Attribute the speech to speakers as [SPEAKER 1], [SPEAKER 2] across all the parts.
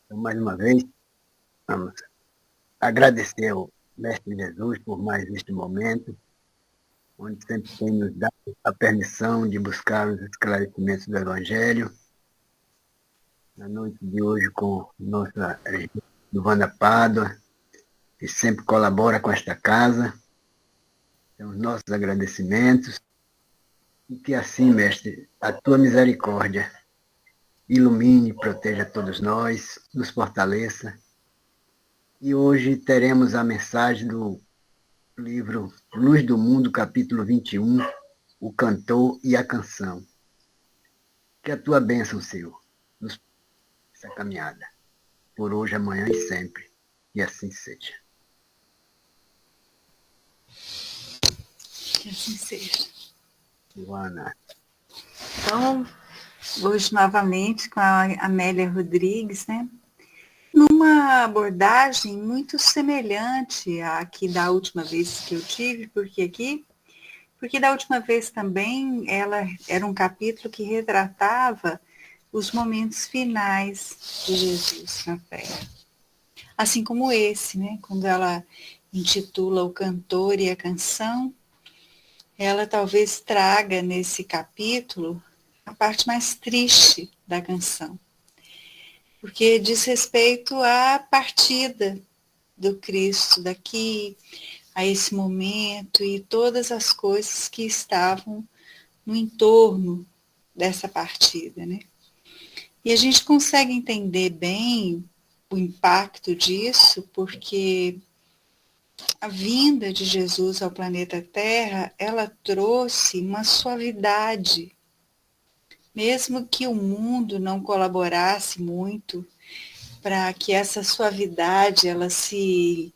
[SPEAKER 1] Então, mais uma vez, vamos agradecer ao Mestre Jesus por mais este momento, onde sempre tem nos dado a permissão de buscar os esclarecimentos do Evangelho. Na noite de hoje, com nossa Giovana Pádua, que sempre colabora com esta casa. Então, os nossos agradecimentos. E que assim, Mestre, a tua misericórdia ilumine e proteja todos nós, nos fortaleça. E hoje teremos a mensagem do livro Luz do Mundo, capítulo 21, O Cantor e a Canção. Que a tua bênção, Senhor, nos essa caminhada, por hoje, amanhã e sempre. E assim seja.
[SPEAKER 2] Que assim seja.
[SPEAKER 1] Joana.
[SPEAKER 2] Então, hoje novamente com a Amélia Rodrigues, né? Numa abordagem muito semelhante à que da última vez que eu tive, porque da última vez também ela era um capítulo que retratava os momentos finais de Jesus na Terra. Assim como esse, né? Quando ela intitula O Cantor e a Canção, ela talvez traga nesse capítulo a parte mais triste da canção, porque diz respeito à partida do Cristo daqui, a esse momento e todas as coisas que estavam no entorno dessa partida, né? E a gente consegue entender bem o impacto disso, porque a vinda de Jesus ao planeta Terra, ela trouxe uma suavidade, mesmo que o mundo não colaborasse muito para que essa suavidade ela se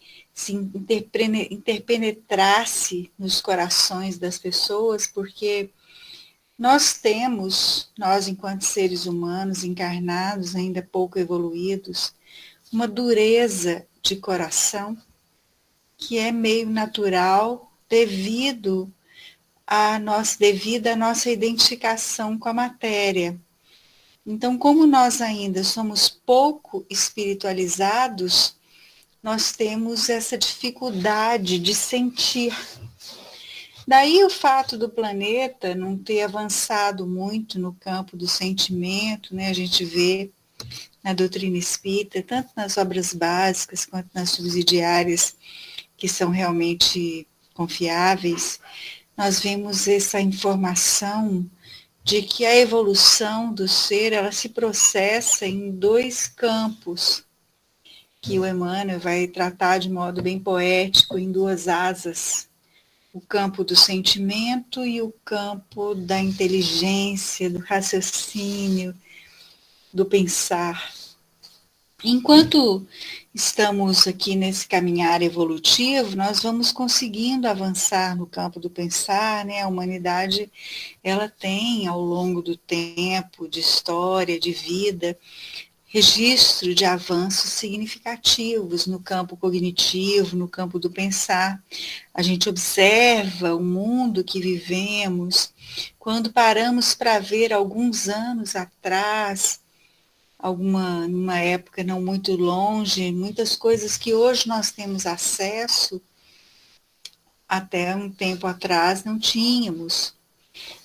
[SPEAKER 2] interpenetrasse nos corações das pessoas, porque nós enquanto seres humanos encarnados, ainda pouco evoluídos, uma dureza de coração que é meio natural devido à nossa identificação com a matéria. Então, como nós ainda somos pouco espiritualizados, nós temos essa dificuldade de sentir. Daí o fato do planeta não ter avançado muito no campo do sentimento, né? A gente vê na doutrina espírita, tanto nas obras básicas quanto nas subsidiárias, que são realmente confiáveis, nós vemos essa informação de que a evolução do ser, ela se processa em dois campos, que o Emmanuel vai tratar de modo bem poético, em duas asas, o campo do sentimento e o campo da inteligência, do raciocínio, do pensar. Enquanto estamos aqui nesse caminhar evolutivo, nós vamos conseguindo avançar no campo do pensar, né? A humanidade, ela tem, ao longo do tempo, de história, de vida, registro de avanços significativos no campo cognitivo, no campo do pensar. A gente observa o mundo que vivemos, quando paramos para ver alguns anos atrás, numa época não muito longe, muitas coisas que hoje nós temos acesso, até um tempo atrás não tínhamos.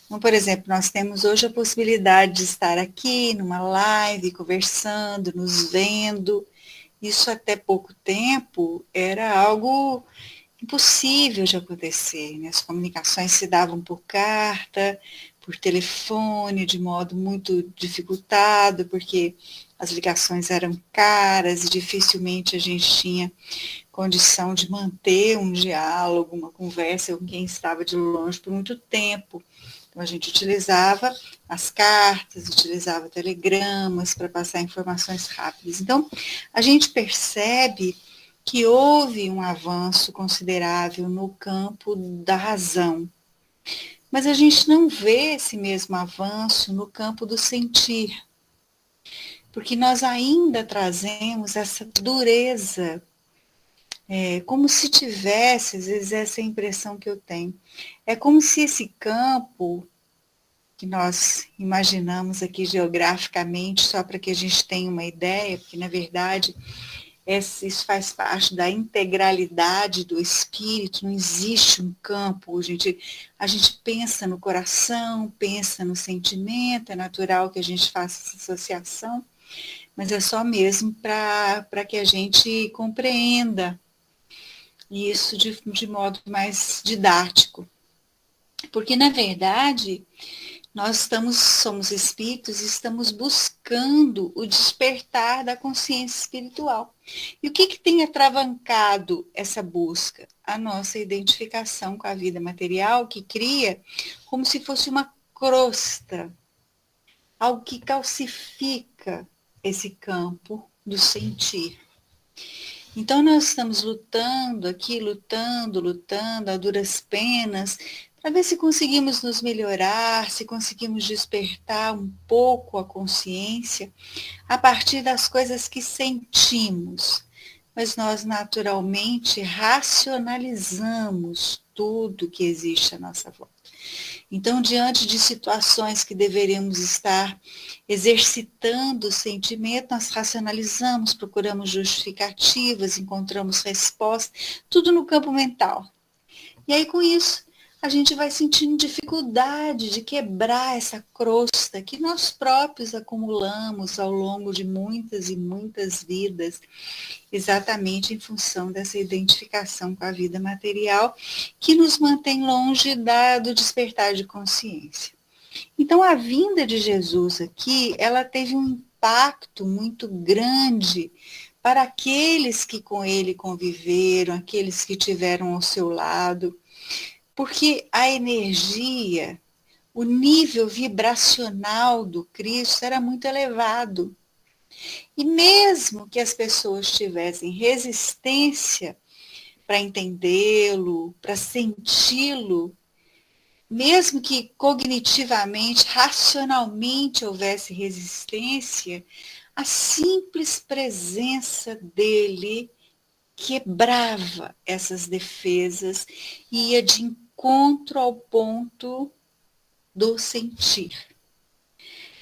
[SPEAKER 2] Então, por exemplo, nós temos hoje a possibilidade de estar aqui numa live, conversando, nos vendo. Isso até pouco tempo era algo impossível de acontecer, né? As comunicações se davam por carta, por telefone, de modo muito dificultado, porque as ligações eram caras e dificilmente a gente tinha condição de manter um diálogo, uma conversa com quem estava de longe por muito tempo. Então, a gente utilizava as cartas, utilizava telegramas para passar informações rápidas. Então, a gente percebe que houve um avanço considerável no campo da razão, mas a gente não vê esse mesmo avanço no campo do sentir, porque nós ainda trazemos essa dureza, como se tivesse, às vezes essa é a impressão que eu tenho, é como se esse campo que nós imaginamos aqui geograficamente, só para que a gente tenha uma ideia, porque na verdade isso faz parte da integralidade do espírito, não existe um campo, a gente pensa no coração, pensa no sentimento, é natural que a gente faça essa associação, mas é só mesmo para que a gente compreenda isso de modo mais didático. Porque, na verdade, nós somos espíritos e estamos buscando o despertar da consciência espiritual. E o que tem atravancado essa busca? A nossa identificação com a vida material, que cria como se fosse uma crosta, algo que calcifica esse campo do sentir. Então nós estamos lutando aqui, lutando, a duras penas, para ver se conseguimos nos melhorar, se conseguimos despertar um pouco a consciência a partir das coisas que sentimos. Mas nós naturalmente racionalizamos tudo que existe à nossa volta. Então, diante de situações que deveríamos estar exercitando o sentimento, nós racionalizamos, procuramos justificativas, encontramos respostas, tudo no campo mental. E aí, com isso, a gente vai sentindo dificuldade de quebrar essa crosta que nós próprios acumulamos ao longo de muitas e muitas vidas, exatamente em função dessa identificação com a vida material, que nos mantém longe do despertar de consciência. Então, a vinda de Jesus aqui, ela teve um impacto muito grande para aqueles que com ele conviveram, aqueles que tiveram ao seu lado, porque a energia, o nível vibracional do Cristo era muito elevado. E mesmo que as pessoas tivessem resistência para entendê-lo, para senti-lo, mesmo que cognitivamente, racionalmente houvesse resistência, a simples presença dele quebrava essas defesas e ia de encontro ao ponto do sentir.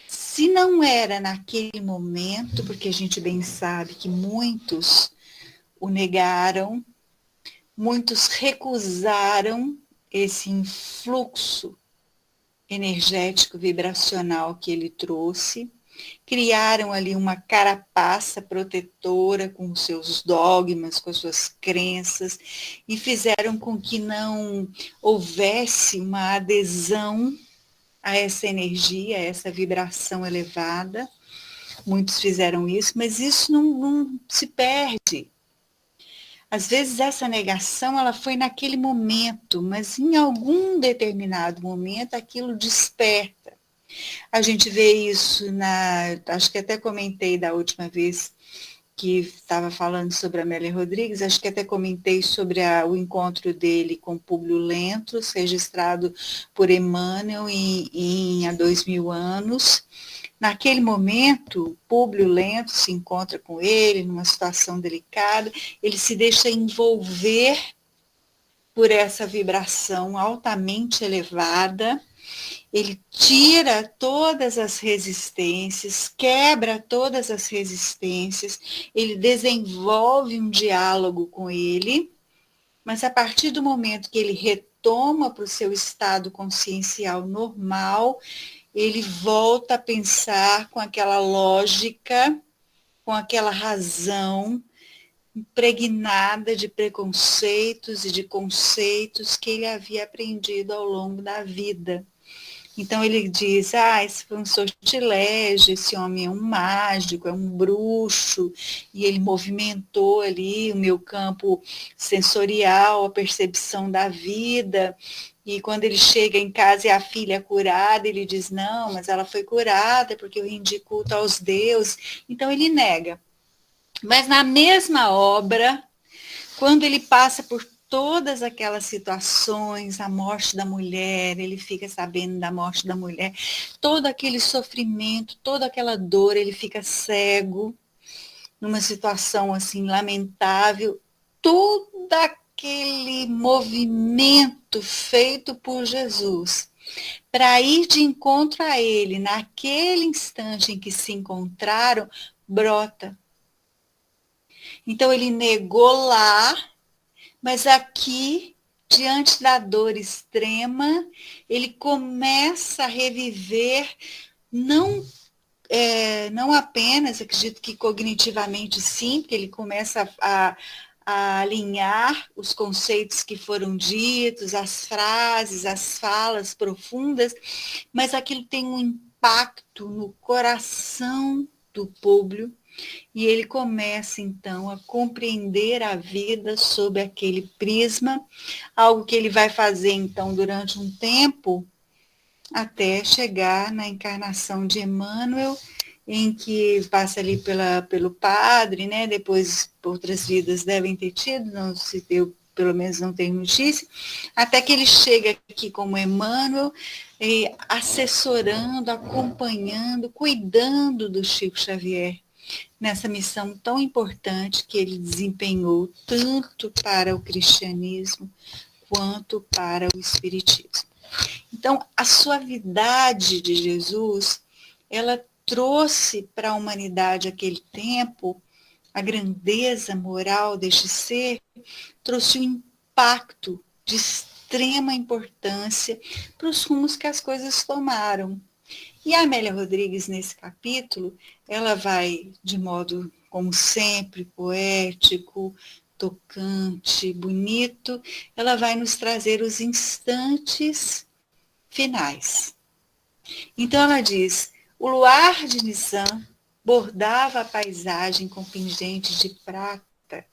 [SPEAKER 2] Se não era naquele momento, porque a gente bem sabe que muitos o negaram, muitos recusaram esse influxo energético vibracional que ele trouxe, criaram ali uma carapaça protetora com os seus dogmas, com as suas crenças, e fizeram com que não houvesse uma adesão a essa energia, a essa vibração elevada. Muitos fizeram isso, mas isso não se perde. Às vezes essa negação ela foi naquele momento, mas em algum determinado momento aquilo desperta. A gente vê isso acho que até comentei da última vez que estava falando sobre a Amélia Rodrigues, acho que até comentei sobre o encontro dele com Públio Lentulus, registrado por Emmanuel há 2000 anos. Naquele momento, Públio Lentulus se encontra com ele numa situação delicada, ele se deixa envolver por essa vibração altamente elevada, ele tira todas as resistências, quebra todas as resistências, ele desenvolve um diálogo com ele, mas a partir do momento que ele retoma para o seu estado consciencial normal, ele volta a pensar com aquela lógica, com aquela razão impregnada de preconceitos e de conceitos que ele havia aprendido ao longo da vida. Então ele diz, esse foi um sortilégio, esse homem é um mágico, é um bruxo, e ele movimentou ali o meu campo sensorial, a percepção da vida, e quando ele chega em casa e a filha é curada, ele diz, não, mas ela foi curada porque eu rendi culto aos deuses. Então ele nega. Mas na mesma obra, quando ele passa por todas aquelas situações, a morte da mulher, ele fica sabendo da morte da mulher, todo aquele sofrimento, toda aquela dor, ele fica cego, numa situação assim lamentável, todo aquele movimento feito por Jesus para ir de encontro a ele, naquele instante em que se encontraram, brota. Então ele negou lá, mas aqui, diante da dor extrema, ele começa a reviver, não apenas, acredito que cognitivamente sim, porque ele começa a alinhar os conceitos que foram ditos, as frases, as falas profundas, mas aquilo tem um impacto no coração do Públio, e ele começa então a compreender a vida sob aquele prisma, algo que ele vai fazer então durante um tempo, até chegar na encarnação de Emmanuel, em que passa ali pelo padre, né? Depois outras vidas devem ter tido, não se deu, pelo menos não tenho notícia, até que ele chega aqui como Emmanuel, assessorando, acompanhando, cuidando do Chico Xavier, nessa missão tão importante que ele desempenhou tanto para o cristianismo quanto para o espiritismo. Então, a suavidade de Jesus, ela trouxe para a humanidade aquele tempo, a grandeza moral deste ser, trouxe um impacto de extrema importância para os rumos que as coisas tomaram. E a Amélia Rodrigues, nesse capítulo, ela vai, de modo, como sempre, poético, tocante, bonito, ela vai nos trazer os instantes finais. Então ela diz: o luar de Nizam bordava a paisagem com pingentes de prata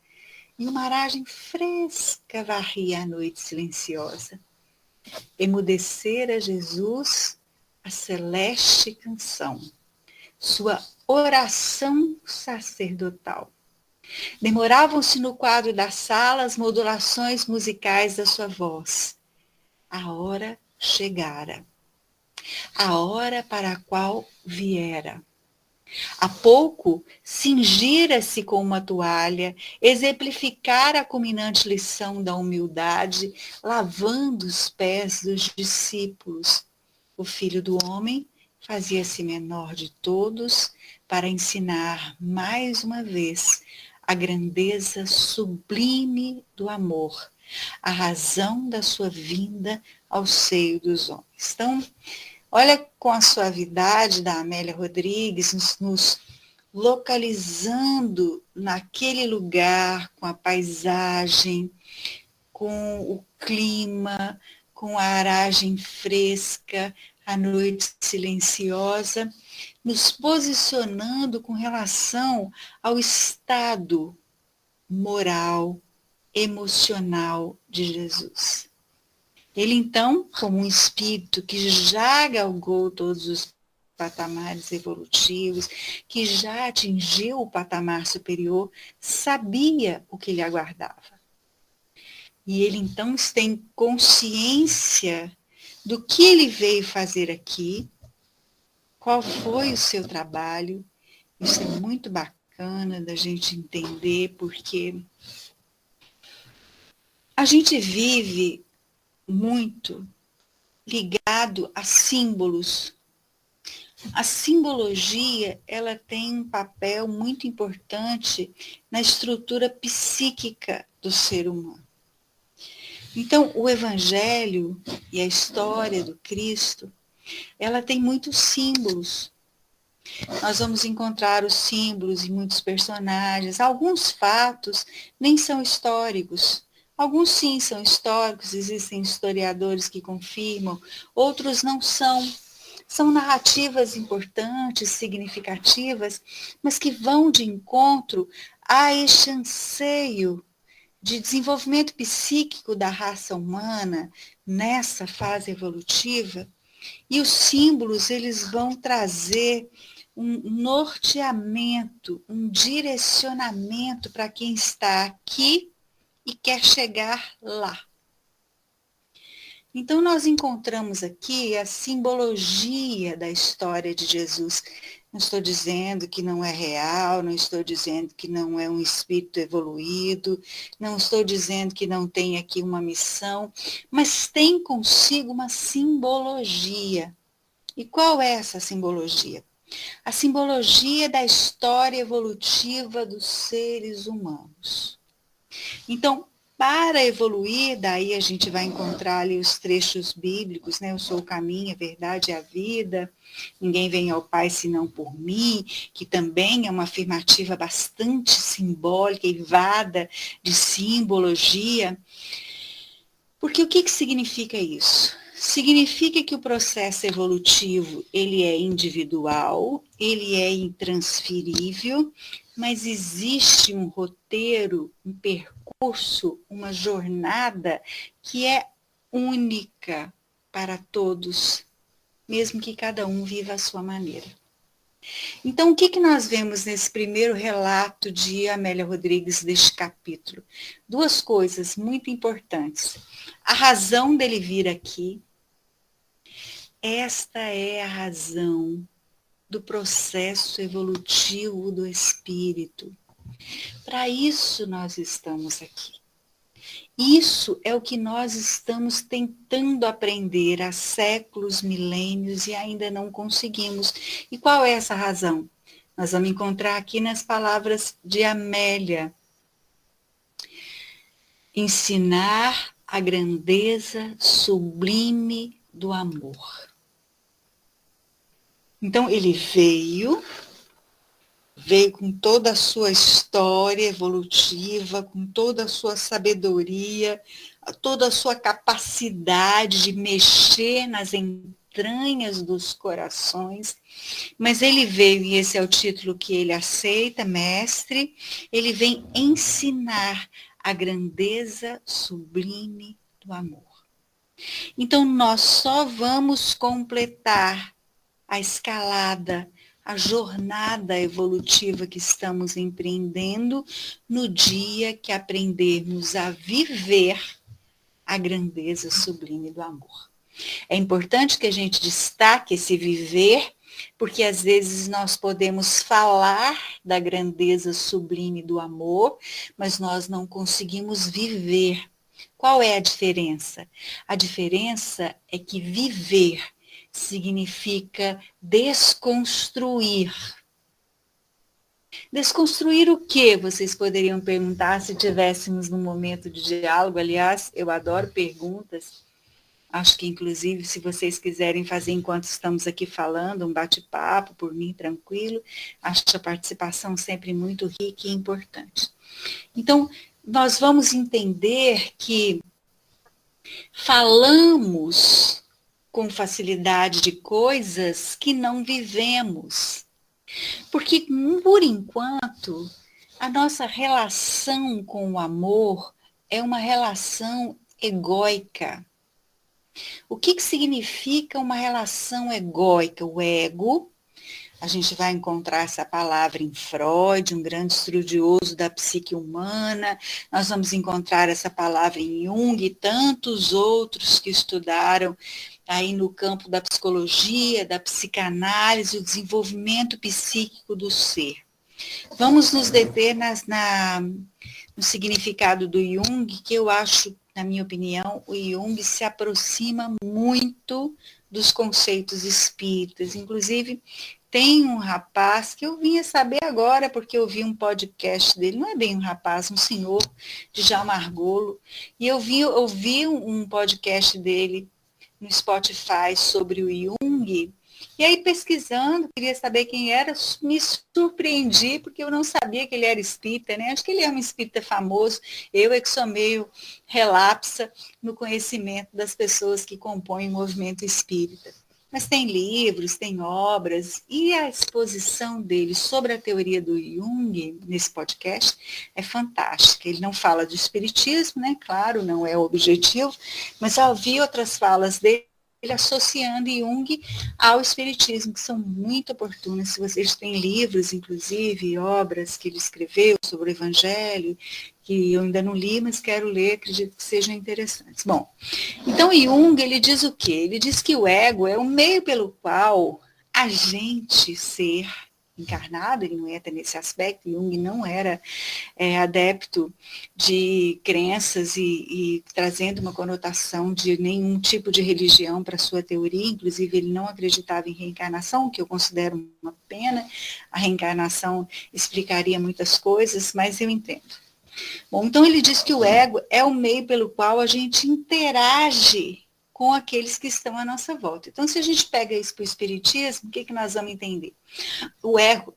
[SPEAKER 2] e uma aragem fresca varria a noite silenciosa. Emudecera Jesus a celeste canção, sua oração sacerdotal. Demoravam-se no quadro da sala as modulações musicais da sua voz. A hora chegara, a hora para a qual viera. Há pouco, cingira-se com uma toalha, exemplificara a culminante lição da humildade, lavando os pés dos discípulos. O Filho do Homem fazia-se menor de todos para ensinar mais uma vez a grandeza sublime do amor, a razão da sua vinda ao seio dos homens. Então, olha com a suavidade da Amélia Rodrigues, nos localizando naquele lugar, com a paisagem, com o clima, com a aragem fresca, a noite silenciosa, nos posicionando com relação ao estado moral, emocional de Jesus. Ele, então, como um espírito que já galgou todos os patamares evolutivos, que já atingiu o patamar superior, sabia o que lhe aguardava. E ele, então, tem consciência do que ele veio fazer aqui, qual foi o seu trabalho. Isso é muito bacana da gente entender, porque a gente vive muito ligado a símbolos. A simbologia, ela tem um papel muito importante na estrutura psíquica do ser humano. Então, o Evangelho e a história do Cristo, ela tem muitos símbolos. Nós vamos encontrar os símbolos em muitos personagens. Alguns fatos nem são históricos. Alguns sim são históricos, existem historiadores que confirmam, outros não são. São narrativas importantes, significativas, mas que vão de encontro a este anseio de desenvolvimento psíquico da raça humana nessa fase evolutiva. E os símbolos, eles vão trazer um norteamento, um direcionamento para quem está aqui e quer chegar lá. Então, nós encontramos aqui a simbologia da história de Jesus, Não estou dizendo que não é real, não estou dizendo que não é um espírito evoluído, não estou dizendo que não tem aqui uma missão, mas tem consigo uma simbologia. E qual é essa simbologia? A simbologia da história evolutiva dos seres humanos. Então, para evoluir, daí a gente vai encontrar ali os trechos bíblicos, né? Eu sou o caminho, a verdade e a vida. Ninguém vem ao Pai senão por mim, que também é uma afirmativa bastante simbólica e vada de simbologia. Porque o que significa isso? Significa que o processo evolutivo ele é individual, ele é intransferível, mas existe um roteiro, um percurso, uma jornada que é única para todos, mesmo que cada um viva à sua maneira. Então, o que nós vemos nesse primeiro relato de Amélia Rodrigues deste capítulo? Duas coisas muito importantes. A razão dele vir aqui, esta é a razão do processo evolutivo do espírito. Para isso nós estamos aqui. Isso é o que nós estamos tentando aprender há séculos, milênios e ainda não conseguimos. E qual é essa razão? Nós vamos encontrar aqui nas palavras de Amélia. Ensinar a grandeza sublime do amor. Então ele veio com toda a sua história evolutiva, com toda a sua sabedoria, toda a sua capacidade de mexer nas entranhas dos corações, mas ele veio, e esse é o título que ele aceita, mestre, ele vem ensinar a grandeza sublime do amor. Então nós só vamos completar a escalada, a jornada evolutiva que estamos empreendendo no dia que aprendermos a viver a grandeza sublime do amor. É importante que a gente destaque esse viver, porque às vezes nós podemos falar da grandeza sublime do amor, mas nós não conseguimos viver. Qual é a diferença? A diferença é que viver significa desconstruir. Desconstruir o quê? Vocês poderiam perguntar se tivéssemos num momento de diálogo. Aliás, eu adoro perguntas. Acho que, inclusive, se vocês quiserem fazer enquanto estamos aqui falando, um bate-papo, por mim, tranquilo, acho a participação sempre muito rica e importante. Então, nós vamos entender que falamos com facilidade de coisas que não vivemos. Porque, por enquanto, a nossa relação com o amor é uma relação egóica. O que significa uma relação egóica? O ego, a gente vai encontrar essa palavra em Freud, um grande estudioso da psique humana, nós vamos encontrar essa palavra em Jung e tantos outros que estudaram aí no campo da psicologia, da psicanálise, o desenvolvimento psíquico do ser. Vamos nos deter no significado do Jung, que eu acho, na minha opinião, o Jung se aproxima muito dos conceitos espíritas. Inclusive, tem um rapaz que eu vim a saber agora, porque eu vi um podcast dele, não é bem um rapaz, um senhor, de Djalma Argolo, e eu vi um podcast dele no Spotify sobre o Jung, e aí pesquisando, queria saber quem era, me surpreendi, porque eu não sabia que ele era espírita, né? Acho que ele é um espírita famoso, eu é que sou meio relapsa no conhecimento das pessoas que compõem o movimento espírita. Mas tem livros, tem obras, e a exposição dele sobre a teoria do Jung, nesse podcast, é fantástica. Ele não fala do espiritismo, né? Claro, não é o objetivo, mas já ouvi outras falas dele, associando Jung ao espiritismo, que são muito oportunas. Se vocês têm livros, inclusive, obras que ele escreveu sobre o evangelho, que eu ainda não li, mas quero ler, acredito que sejam interessantes. Bom, então Jung, ele diz o quê? Ele diz que o ego é o meio pelo qual a gente ser encarnado, ele não entra nesse aspecto, Jung não era adepto de crenças e trazendo uma conotação de nenhum tipo de religião para sua teoria, inclusive ele não acreditava em reencarnação, o que eu considero uma pena, a reencarnação explicaria muitas coisas, mas eu entendo. Bom, então ele diz que o ego é o meio pelo qual a gente interage com aqueles que estão à nossa volta. Então, se a gente pega isso para o espiritismo, o que nós vamos entender? O ego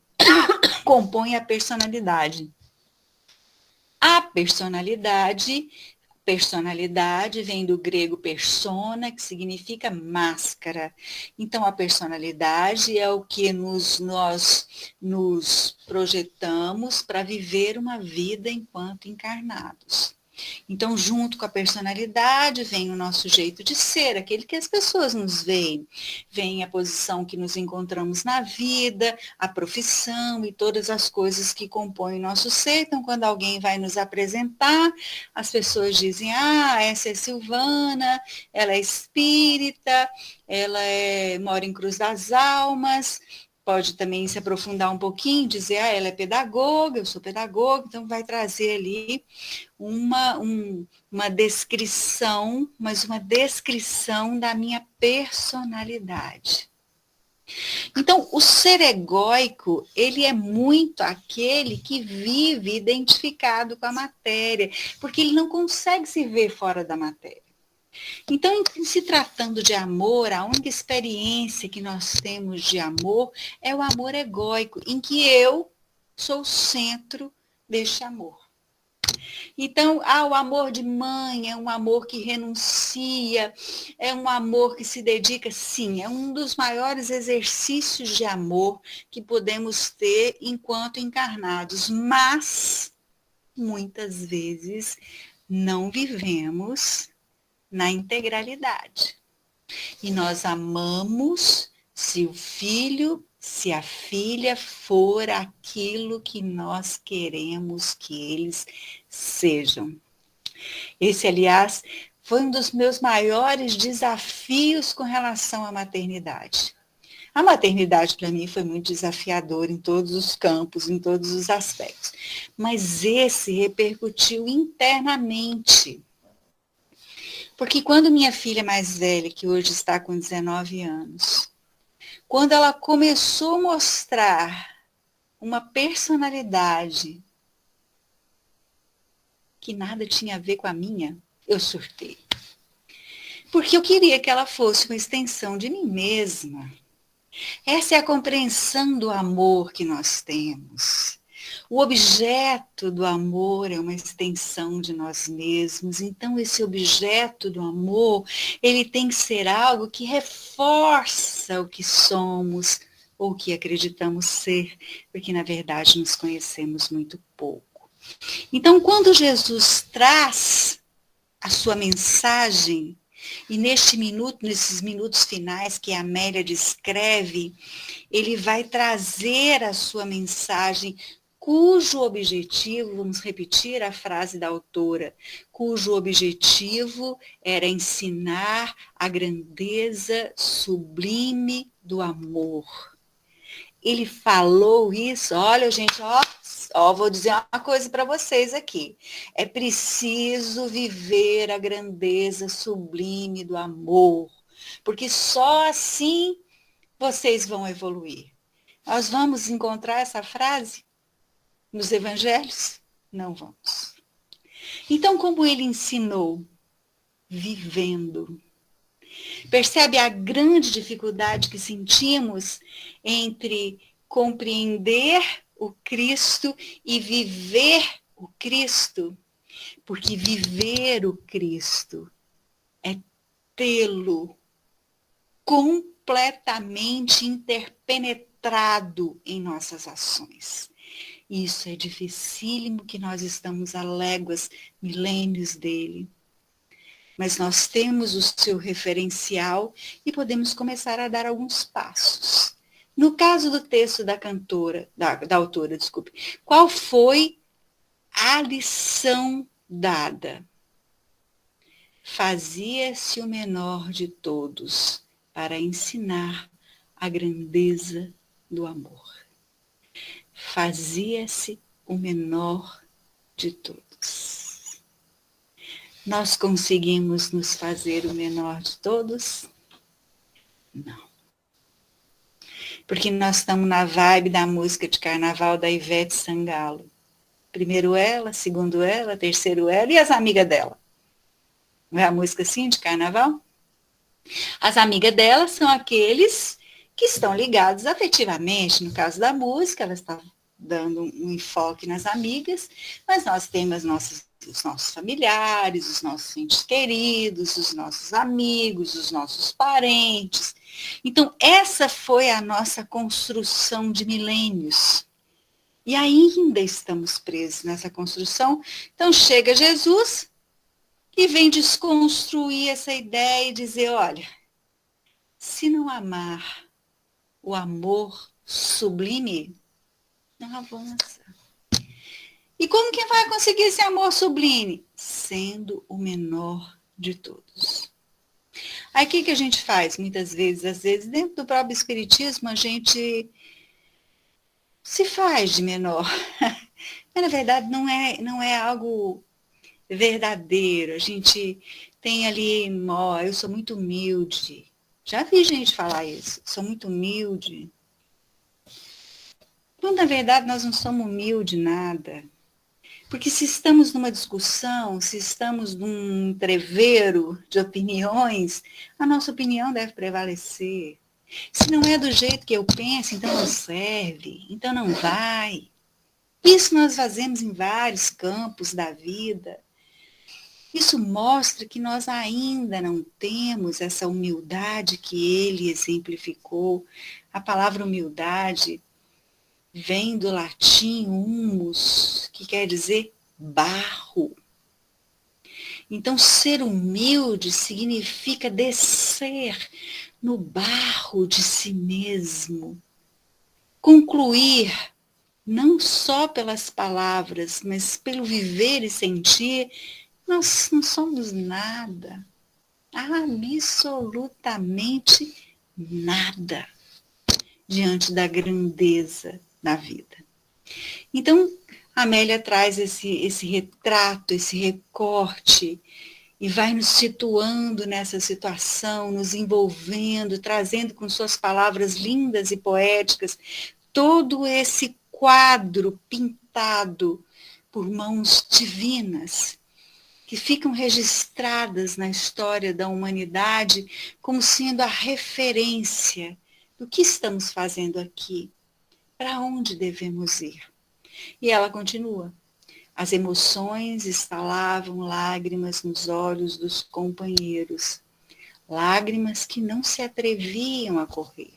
[SPEAKER 2] compõe a personalidade. A personalidade vem do grego persona, que significa máscara. Então, a personalidade é o que nós nos projetamos para viver uma vida enquanto encarnados. Então, junto com a personalidade, vem o nosso jeito de ser, aquele que as pessoas nos veem. Vem a posição que nos encontramos na vida, a profissão e todas as coisas que compõem o nosso ser. Então, quando alguém vai nos apresentar, as pessoas dizem, essa é Silvana, ela é espírita, ela mora em Cruz das Almas. Pode também se aprofundar um pouquinho, dizer, ela é pedagoga, eu sou pedagoga, então vai trazer ali uma descrição, mas uma descrição da minha personalidade. Então, o ser egóico, ele é muito aquele que vive identificado com a matéria, porque ele não consegue se ver fora da matéria. Então, em se tratando de amor, a única experiência que nós temos de amor é o amor egóico, em que eu sou o centro deste amor. Então, o amor de mãe é um amor que renuncia, é um amor que se dedica, sim, é um dos maiores exercícios de amor que podemos ter enquanto encarnados, mas muitas vezes não vivemos na integralidade. E nós amamos se o filho, se a filha for aquilo que nós queremos que eles sejam. Esse, aliás, foi um dos meus maiores desafios com relação à maternidade. A maternidade, para mim, foi muito desafiadora em todos os campos, em todos os aspectos. Mas esse repercutiu internamente. Porque quando minha filha mais velha, que hoje está com 19 anos, quando ela começou a mostrar uma personalidade que nada tinha a ver com a minha, eu surtei. Porque eu queria que ela fosse uma extensão de mim mesma. Essa é a compreensão do amor que nós temos. O objeto do amor é uma extensão de nós mesmos. Então, esse objeto do amor, ele tem que ser algo que reforça o que somos ou o que acreditamos ser, porque, na verdade, nos conhecemos muito pouco. Então, quando Jesus traz a sua mensagem, e neste minuto, nesses minutos finais que a Amélia descreve, ele vai trazer a sua mensagem, cujo objetivo, vamos repetir a frase da autora, cujo objetivo era ensinar a grandeza sublime do amor. Ele falou isso, olha, gente, vou dizer uma coisa para vocês aqui. É preciso viver a grandeza sublime do amor, porque só assim vocês vão evoluir. Nós vamos encontrar essa frase nos evangelhos? Não vamos. Então, como ele ensinou? Vivendo. Percebe a grande dificuldade que sentimos entre compreender o Cristo e viver o Cristo? Porque viver o Cristo é tê-lo completamente interpenetrado em nossas ações. Isso é dificílimo, que nós estamos a léguas, milênios dele. Mas nós temos o seu referencial e podemos começar a dar alguns passos. No caso do texto da autora, qual foi a lição dada? Fazia-se o menor de todos para ensinar a grandeza do amor. Fazia-se o menor de todos. Nós conseguimos nos fazer o menor de todos? Não. Porque nós estamos na vibe da música de carnaval da Ivete Sangalo. Primeiro ela, segundo ela, terceiro ela e as amigas dela. Não é a música assim de carnaval? As amigas dela são aqueles que estão ligados afetivamente. No caso da música, ela está dando um enfoque nas amigas, mas nós temos os nossos familiares, os nossos entes queridos, os nossos amigos, os nossos parentes. Então, essa foi a nossa construção de milênios. E ainda estamos presos nessa construção. Então, chega Jesus e vem desconstruir essa ideia e dizer, olha, se não amar o amor sublime, não avança. E como que vai conseguir esse amor sublime? Sendo o menor de todos. Aí o que a gente faz muitas vezes? Às vezes, dentro do próprio Espiritismo, a gente se faz de menor. Mas, na verdade, não é algo verdadeiro. A gente tem ali, ó, eu sou muito humilde. Já vi gente falar isso, sou muito humilde. Quando, na verdade, nós não somos humildes nada. Porque se estamos numa discussão, se estamos num entreveiro de opiniões, a nossa opinião deve prevalecer. Se não é do jeito que eu penso, então não serve, então não vai. Isso nós fazemos em vários campos da vida. Isso mostra que nós ainda não temos essa humildade que ele exemplificou. A palavra humildade vem do latim humus, que quer dizer barro. Então, ser humilde significa descer no barro de si mesmo. Concluir, não só pelas palavras, mas pelo viver e sentir, nós não somos nada. Absolutamente nada diante da grandeza da vida. Então, a Amélia traz esse retrato, esse recorte, e vai nos situando nessa situação, nos envolvendo, trazendo com suas palavras lindas e poéticas todo esse quadro pintado por mãos divinas, que ficam registradas na história da humanidade como sendo a referência do que estamos fazendo aqui, para onde devemos ir. E ela continua. As emoções estalavam lágrimas nos olhos dos companheiros, lágrimas que não se atreviam a correr.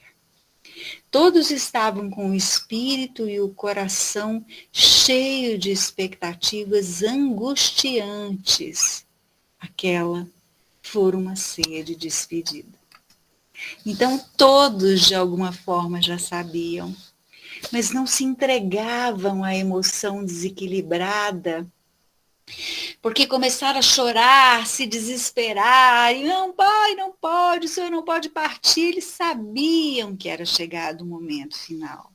[SPEAKER 2] Todos estavam com o espírito e o coração cheio de expectativas angustiantes. Aquela fora uma ceia de despedida. Então todos de alguma forma já sabiam, mas não se entregavam à emoção desequilibrada, porque começaram a chorar, se desesperar, e não, pai, não pode, o senhor não pode partir. Eles sabiam que era chegado o momento final,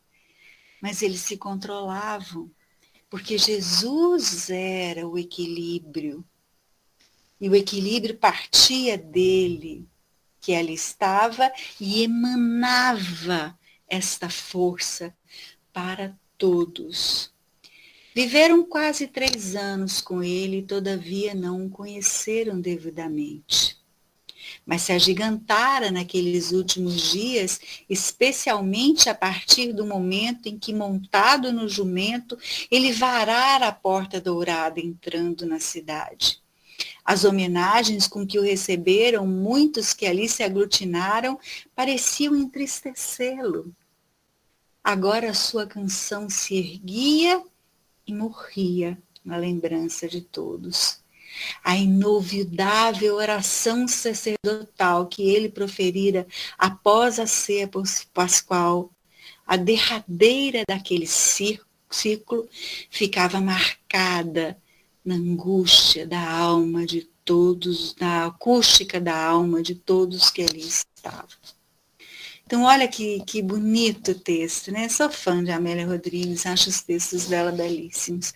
[SPEAKER 2] mas eles se controlavam, porque Jesus era o equilíbrio, e o equilíbrio partia dele, que ali estava e emanava esta força para todos. Viveram quase 3 anos com ele e todavia não o conheceram devidamente. Mas se agigantara naqueles últimos dias, especialmente a partir do momento em que, montado no jumento, ele varara a porta dourada entrando na cidade. As homenagens com que o receberam, muitos que ali se aglutinaram, pareciam entristecê-lo. Agora a sua canção se erguia e morria na lembrança de todos. A inovidável oração sacerdotal que ele proferira após a ceia pascual, a derradeira daquele ciclo, ficava marcada na angústia da alma de todos, na acústica da alma de todos que ali estavam. Então, olha que bonito o texto, né? Sou fã de Amélia Rodrigues, acho os textos dela belíssimos.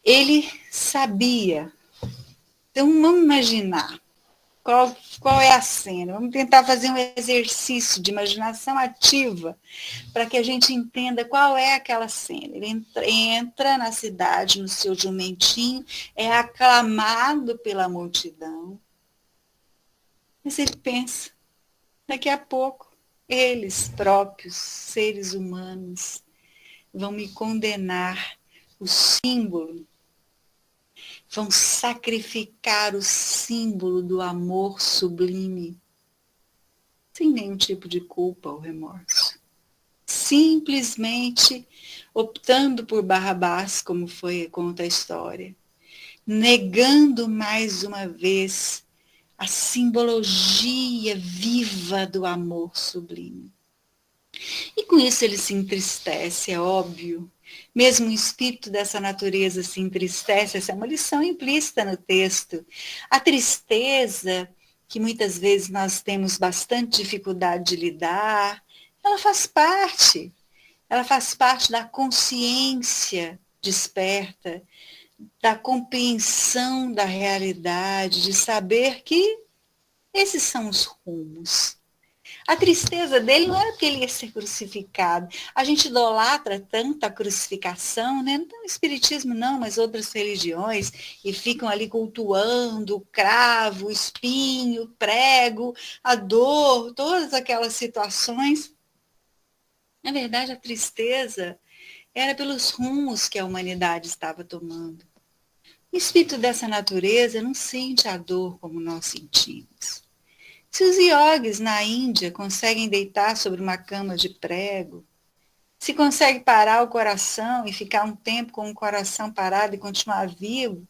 [SPEAKER 2] Ele sabia. Então, vamos imaginar qual é a cena. Vamos tentar fazer um exercício de imaginação ativa para que a gente entenda qual é aquela cena. Ele entra na cidade no seu jumentinho, é aclamado pela multidão. Mas ele pensa, daqui a pouco, eles próprios, seres humanos, vão me condenar o símbolo, vão sacrificar o símbolo do amor sublime, sem nenhum tipo de culpa ou remorso. Simplesmente optando por Barrabás, como conta a história, negando mais uma vez a simbologia viva do amor sublime. E com isso ele se entristece, é óbvio. Mesmo o espírito dessa natureza se entristece, essa é uma lição implícita no texto. A tristeza, que muitas vezes nós temos bastante dificuldade de lidar, ela faz parte da consciência desperta, da compreensão da realidade, de saber que esses são os rumos. A tristeza dele não era porque ele ia ser crucificado. A gente idolatra tanto a crucificação, né? Não o espiritismo não, mas outras religiões, e ficam ali cultuando o cravo, o espinho, o prego, a dor, todas aquelas situações. Na verdade, a tristeza era pelos rumos que a humanidade estava tomando. O espírito dessa natureza não sente a dor como nós sentimos. Se os iogues na Índia conseguem deitar sobre uma cama de prego, se consegue parar o coração e ficar um tempo com o coração parado e continuar vivo,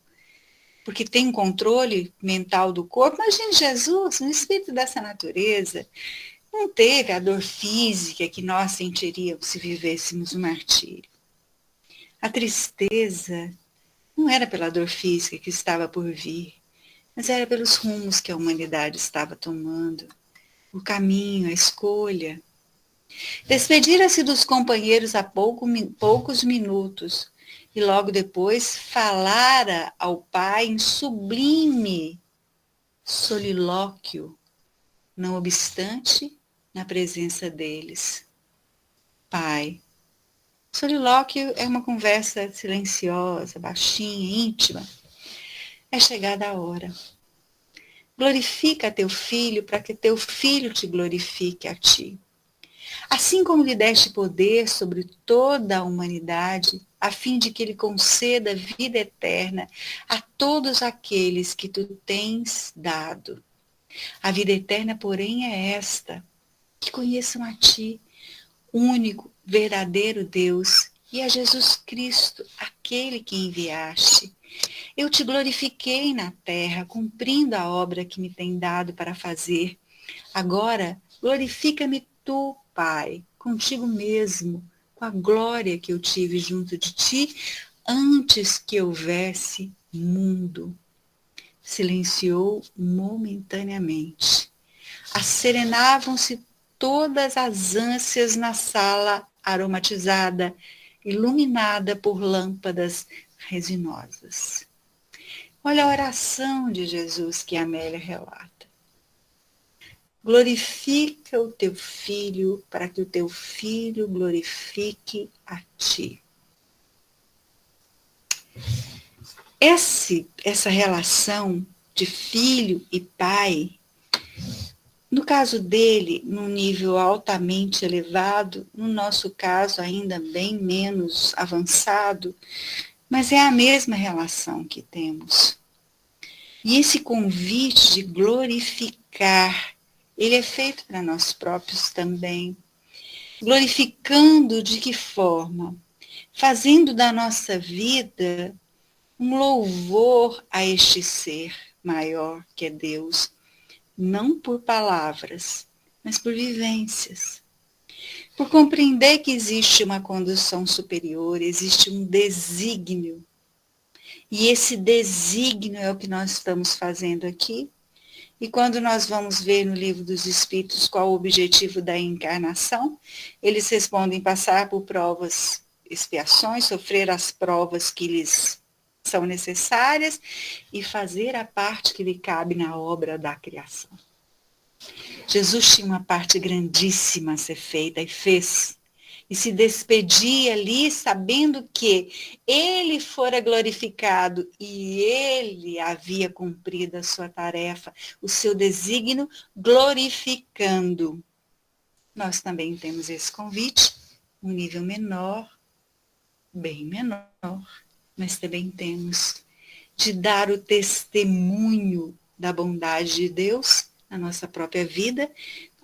[SPEAKER 2] porque tem um controle mental do corpo, imagine Jesus, no espírito dessa natureza, não teve a dor física que nós sentiríamos se vivêssemos o martírio. A tristeza não era pela dor física que estava por vir, mas era pelos rumos que a humanidade estava tomando, o caminho, a escolha. Despedira-se dos companheiros há poucos minutos e logo depois falara ao Pai em sublime solilóquio, não obstante, na presença deles. Pai. Solilóquio é uma conversa silenciosa, baixinha, íntima. É chegada a hora. Glorifica teu filho para que teu filho te glorifique a ti. Assim como lhe deste poder sobre toda a humanidade, a fim de que ele conceda vida eterna a todos aqueles que tu tens dado. A vida eterna, porém, é esta, que conheçam a ti, único, verdadeiro Deus, e a Jesus Cristo, aquele que enviaste. Eu te glorifiquei na terra, cumprindo a obra que me tem dado para fazer. Agora, glorifica-me tu, Pai, contigo mesmo, com a glória que eu tive junto de ti, antes que houvesse mundo. Silenciou momentaneamente. Asserenavam-se todas as ânsias na sala aromatizada, iluminada por lâmpadas resinosas. Olha a oração de Jesus que a Amélia relata. Glorifica o teu filho para que o teu filho glorifique a ti. Essa relação de filho e pai, no caso dele, num nível altamente elevado, no nosso caso ainda bem menos avançado, mas é a mesma relação que temos. E esse convite de glorificar, ele é feito para nós próprios também. Glorificando de que forma? Fazendo da nossa vida um louvor a este ser maior que é Deus, não por palavras, mas por vivências. Por compreender que existe uma condução superior, existe um desígnio. E esse desígnio é o que nós estamos fazendo aqui. E quando nós vamos ver no Livro dos Espíritos qual o objetivo da encarnação, eles respondem passar por provas, expiações, sofrer as provas que lhes são necessárias e fazer a parte que lhe cabe na obra da criação. Jesus tinha uma parte grandíssima a ser feita e fez. E se despedia ali sabendo que ele fora glorificado e ele havia cumprido a sua tarefa, o seu desígnio, glorificando. Nós também temos esse convite, um nível menor, bem menor, mas também temos de dar o testemunho da bondade de Deus na nossa própria vida,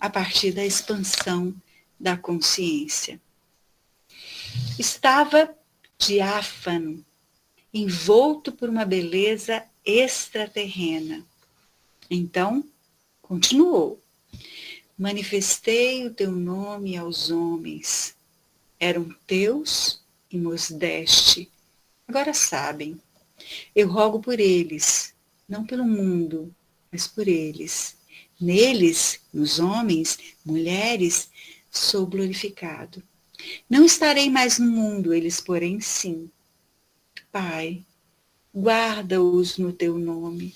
[SPEAKER 2] a partir da expansão da consciência. Estava diáfano, envolto por uma beleza extraterrena. Então, continuou. Manifestei o teu nome aos homens. Eram teus e mos deste. Agora sabem. Eu rogo por eles, não pelo mundo, mas por eles. Neles, nos homens, mulheres, sou glorificado. Não estarei mais no mundo, eles porém sim. Pai, guarda-os no teu nome.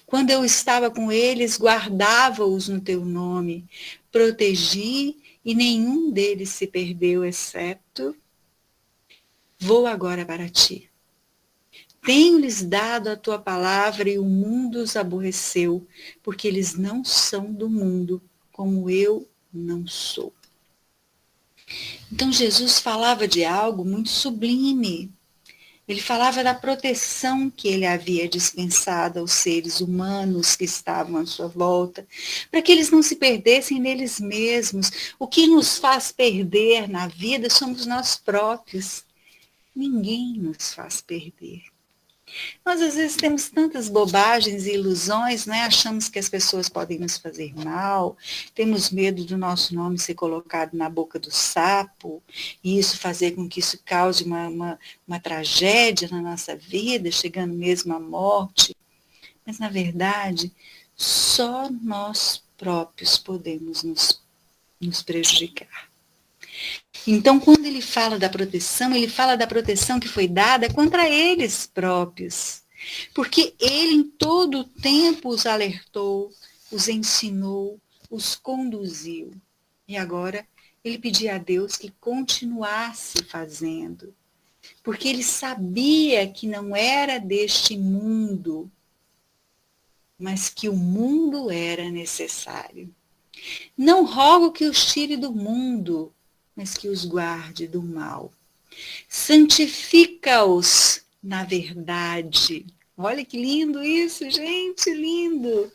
[SPEAKER 2] Quando eu estava com eles, guardava-os no teu nome. Protegi e nenhum deles se perdeu, exceto... Vou agora para ti. Tenho-lhes dado a tua palavra e o mundo os aborreceu, porque eles não são do mundo, como eu não sou. Então Jesus falava de algo muito sublime. Ele falava da proteção que ele havia dispensado aos seres humanos que estavam à sua volta, para que eles não se perdessem neles mesmos. O que nos faz perder na vida somos nós próprios. Ninguém nos faz perder. Nós às vezes temos tantas bobagens e ilusões, né? Achamos que as pessoas podem nos fazer mal, temos medo do nosso nome ser colocado na boca do sapo, e isso fazer com que isso cause uma tragédia na nossa vida, chegando mesmo à morte. Mas, na verdade, só nós próprios podemos nos prejudicar. Então, quando ele fala da proteção que foi dada contra eles próprios. Porque ele em todo o tempo os alertou, os ensinou, os conduziu. E agora ele pedia a Deus que continuasse fazendo. Porque ele sabia que não era deste mundo, mas que o mundo era necessário. Não rogo que os tire do mundo, mas que os guarde do mal. Santifica-os na verdade. Olha que lindo isso, gente, lindo.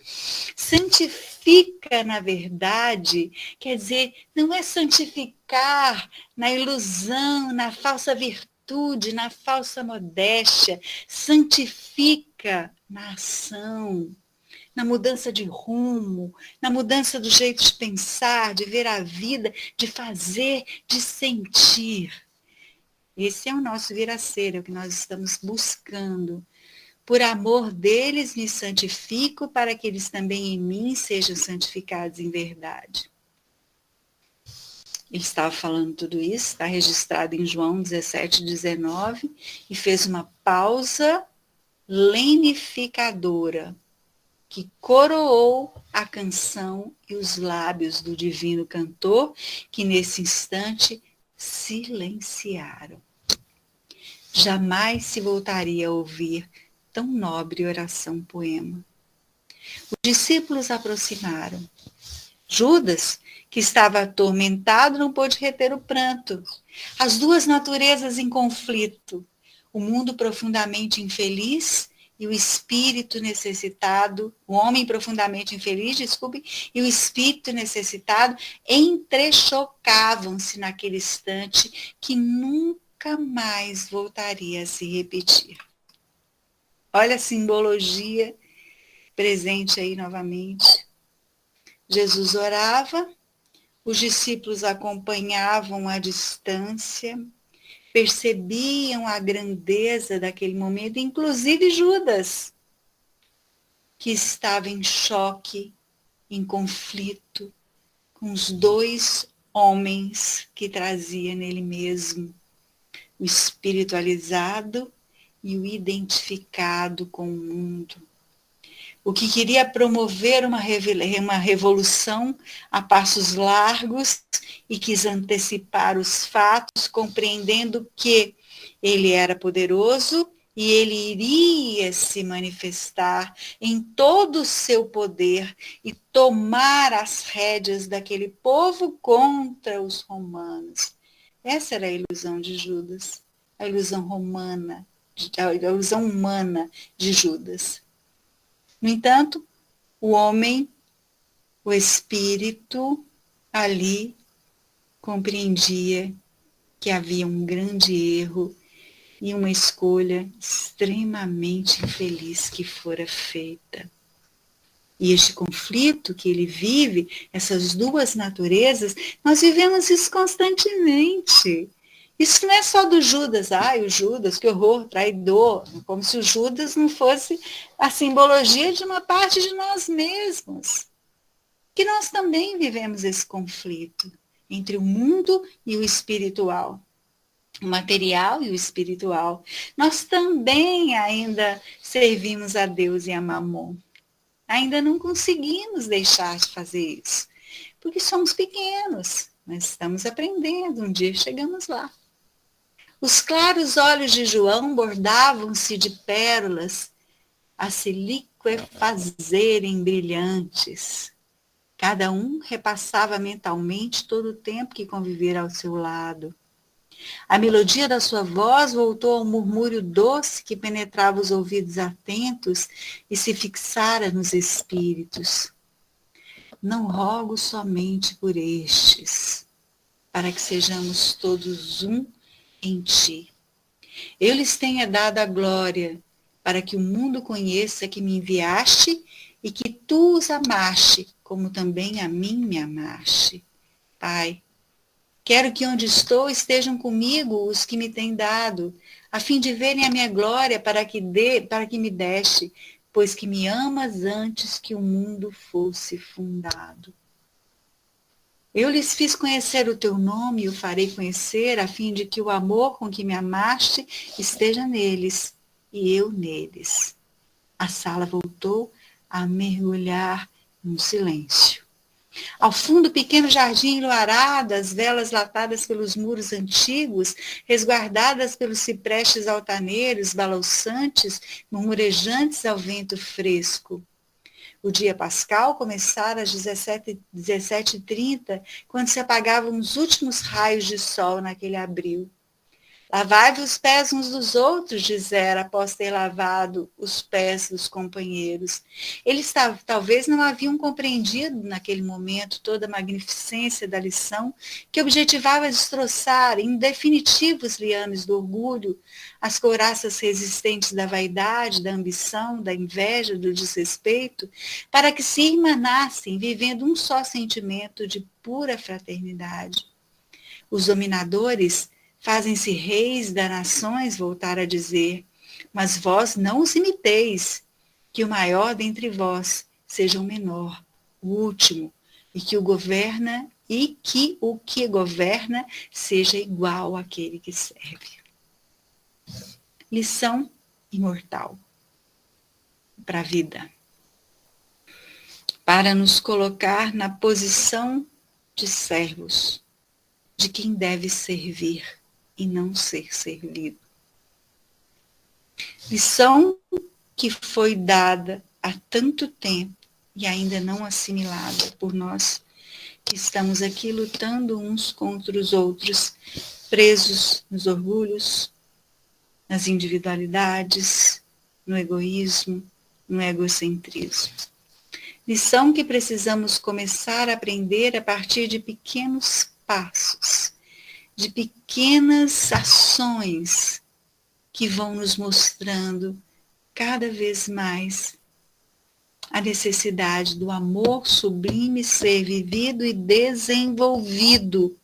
[SPEAKER 2] Santifica na verdade, quer dizer, não é santificar na ilusão, na falsa virtude, na falsa modéstia. Santifica na ação, na mudança de rumo, na mudança do jeito de pensar, de ver a vida, de fazer, de sentir. Esse é o nosso vir a ser, é o que nós estamos buscando. Por amor deles me santifico, para que eles também em mim sejam santificados em verdade. Ele estava falando tudo isso, está registrado em João 17, 19, e fez uma pausa lenificadora, que coroou a canção e os lábios do divino cantor, que nesse instante silenciaram. Jamais se voltaria a ouvir tão nobre oração-poema. Os discípulos aproximaram. Judas, que estava atormentado, não pôde reter o pranto. As duas naturezas em conflito, o mundo profundamente infeliz e o espírito necessitado, o homem profundamente infeliz, desculpe, e o espírito necessitado entrechocavam-se naquele instante que nunca mais voltaria a se repetir. Olha a simbologia presente aí novamente. Jesus orava, os discípulos acompanhavam à distância, percebiam a grandeza daquele momento, inclusive Judas. que estava em choque, em conflito, com os dois homens que trazia nele mesmo, o espiritualizado e o identificado com o mundo. O que queria promover uma revolução a passos largos e quis antecipar os fatos, compreendendo que ele era poderoso e ele iria se manifestar em todo o seu poder e tomar as rédeas daquele povo contra os romanos. Essa era a ilusão de Judas, a ilusão romana, a ilusão humana de Judas. No entanto, o homem, o espírito, ali compreendia que havia um grande erro e uma escolha extremamente infeliz que fora feita. E este conflito que ele vive, essas duas naturezas, nós vivemos isso constantemente. Isso não é só do Judas, o Judas, que horror, traidor, como se o Judas não fosse a simbologia de uma parte de nós mesmos. Que nós também vivemos esse conflito entre o mundo e o espiritual, o material e o espiritual. Nós também ainda servimos a Deus e a Mamon. Ainda não conseguimos deixar de fazer isso, porque somos pequenos, mas estamos aprendendo, um dia chegamos lá. Os claros olhos de João bordavam-se de pérolas a se liquefazerem brilhantes. Cada um repassava mentalmente todo o tempo que convivera ao seu lado. A melodia da sua voz voltou ao murmúrio doce que penetrava os ouvidos atentos e se fixara nos espíritos. Não rogo somente por estes, para que sejamos todos um em ti. Eu lhes tenha dado a glória, para que o mundo conheça que me enviaste e que tu os amaste, como também a mim me amaste. Pai, quero que onde estou estejam comigo os que me têm dado, a fim de verem a minha glória para que me deste, pois que me amas antes que o mundo fosse fundado. Eu lhes fiz conhecer o teu nome e o farei conhecer, a fim de que o amor com que me amaste esteja neles e eu neles. A sala voltou a mergulhar num silêncio. Ao fundo, pequeno jardim enluarado, as velas latadas pelos muros antigos, resguardadas pelos ciprestes altaneiros, balouçantes, murmurejantes ao vento fresco. O dia pascal começara às 17h30, quando se apagavam os últimos raios de sol naquele abril. Lavai-vos os pés uns dos outros, dizera, após ter lavado os pés dos companheiros. Eles talvez não haviam compreendido naquele momento toda a magnificência da lição que objetivava destroçar, em definitivo, os liames do orgulho, as couraças resistentes da vaidade, da ambição, da inveja, do desrespeito, para que se irmanassem, vivendo um só sentimento de pura fraternidade. Os dominadores fazem-se reis das nações, voltar a dizer, mas vós não os imiteis, que o maior dentre vós seja o menor, o último, e que o que governa seja igual àquele que serve. Lição imortal para a vida. Para nos colocar na posição de servos, de quem deve servir e não ser servido. Lição que foi dada há tanto tempo e ainda não assimilada por nós, que estamos aqui lutando uns contra os outros, presos nos orgulhos, nas individualidades, no egoísmo, no egocentrismo. Lição que precisamos começar a aprender a partir de pequenos passos, de pequenas ações que vão nos mostrando cada vez mais a necessidade do amor sublime ser vivido e desenvolvido.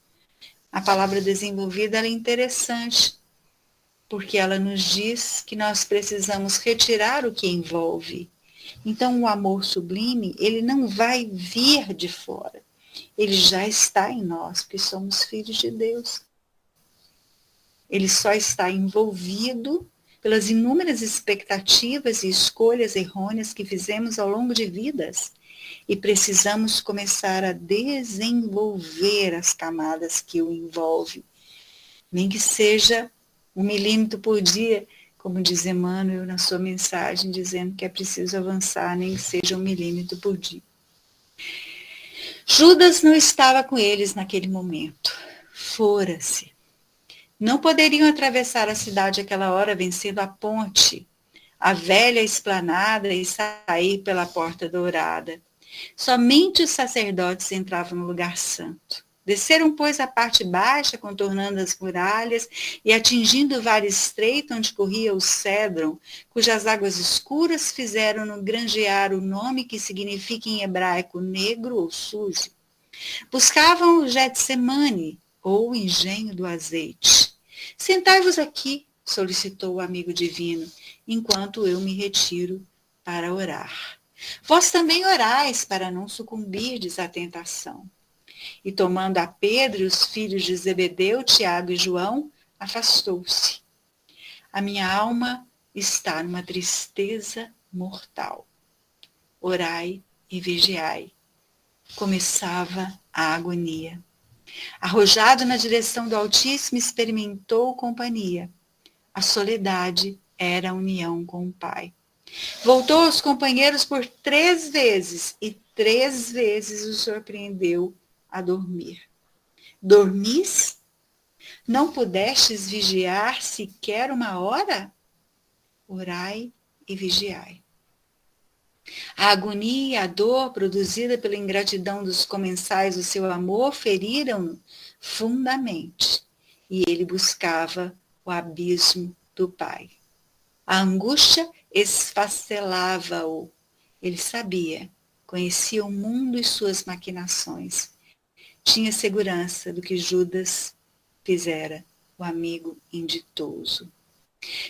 [SPEAKER 2] A palavra desenvolvida ela é interessante, porque ela nos diz que nós precisamos retirar o que envolve Então, o amor sublime, ele não vai vir de fora. Ele já está em nós, porque somos filhos de Deus. Ele só está envolvido pelas inúmeras expectativas e escolhas errôneas que fizemos ao longo de vidas. E precisamos começar a desenvolver as camadas que o envolvem. Nem que seja 1 milímetro por dia, como diz Emmanuel na sua mensagem, dizendo que é preciso avançar, nem que seja 1 milímetro por dia. Judas não estava com eles naquele momento. Fora-se. Não poderiam atravessar a cidade àquela hora, vencendo a ponte, a velha esplanada e sair pela porta dourada. Somente os sacerdotes entravam no lugar santo. Desceram, pois, a parte baixa, contornando as muralhas e atingindo o vale estreito onde corria o Cédron, cujas águas escuras fizeram-no granjear o nome que significa em hebraico negro ou sujo. Buscavam o Getsemane, ou engenho do azeite. Sentai-vos aqui, solicitou o amigo divino, enquanto eu me retiro para orar. Vós também orais para não sucumbirdes à tentação. E tomando a Pedro e os filhos de Zebedeu, Tiago e João, afastou-se. A minha alma está numa tristeza mortal. Orai e vigiai. Começava a agonia. Arrojado na direção do Altíssimo, experimentou companhia. A soledade era a união com o Pai. Voltou aos companheiros por 3 vezes e 3 vezes o surpreendeu a dormir. Dormis? Não pudestes vigiar sequer 1 hora? Orai e vigiai. A agonia e a dor produzida pela ingratidão dos comensais do seu amor feriram-no fundamente, e ele buscava o abismo do Pai. A angústia esfacelava-o. Ele sabia, conhecia o mundo e suas maquinações. Tinha segurança do que Judas fizera, o amigo inditoso.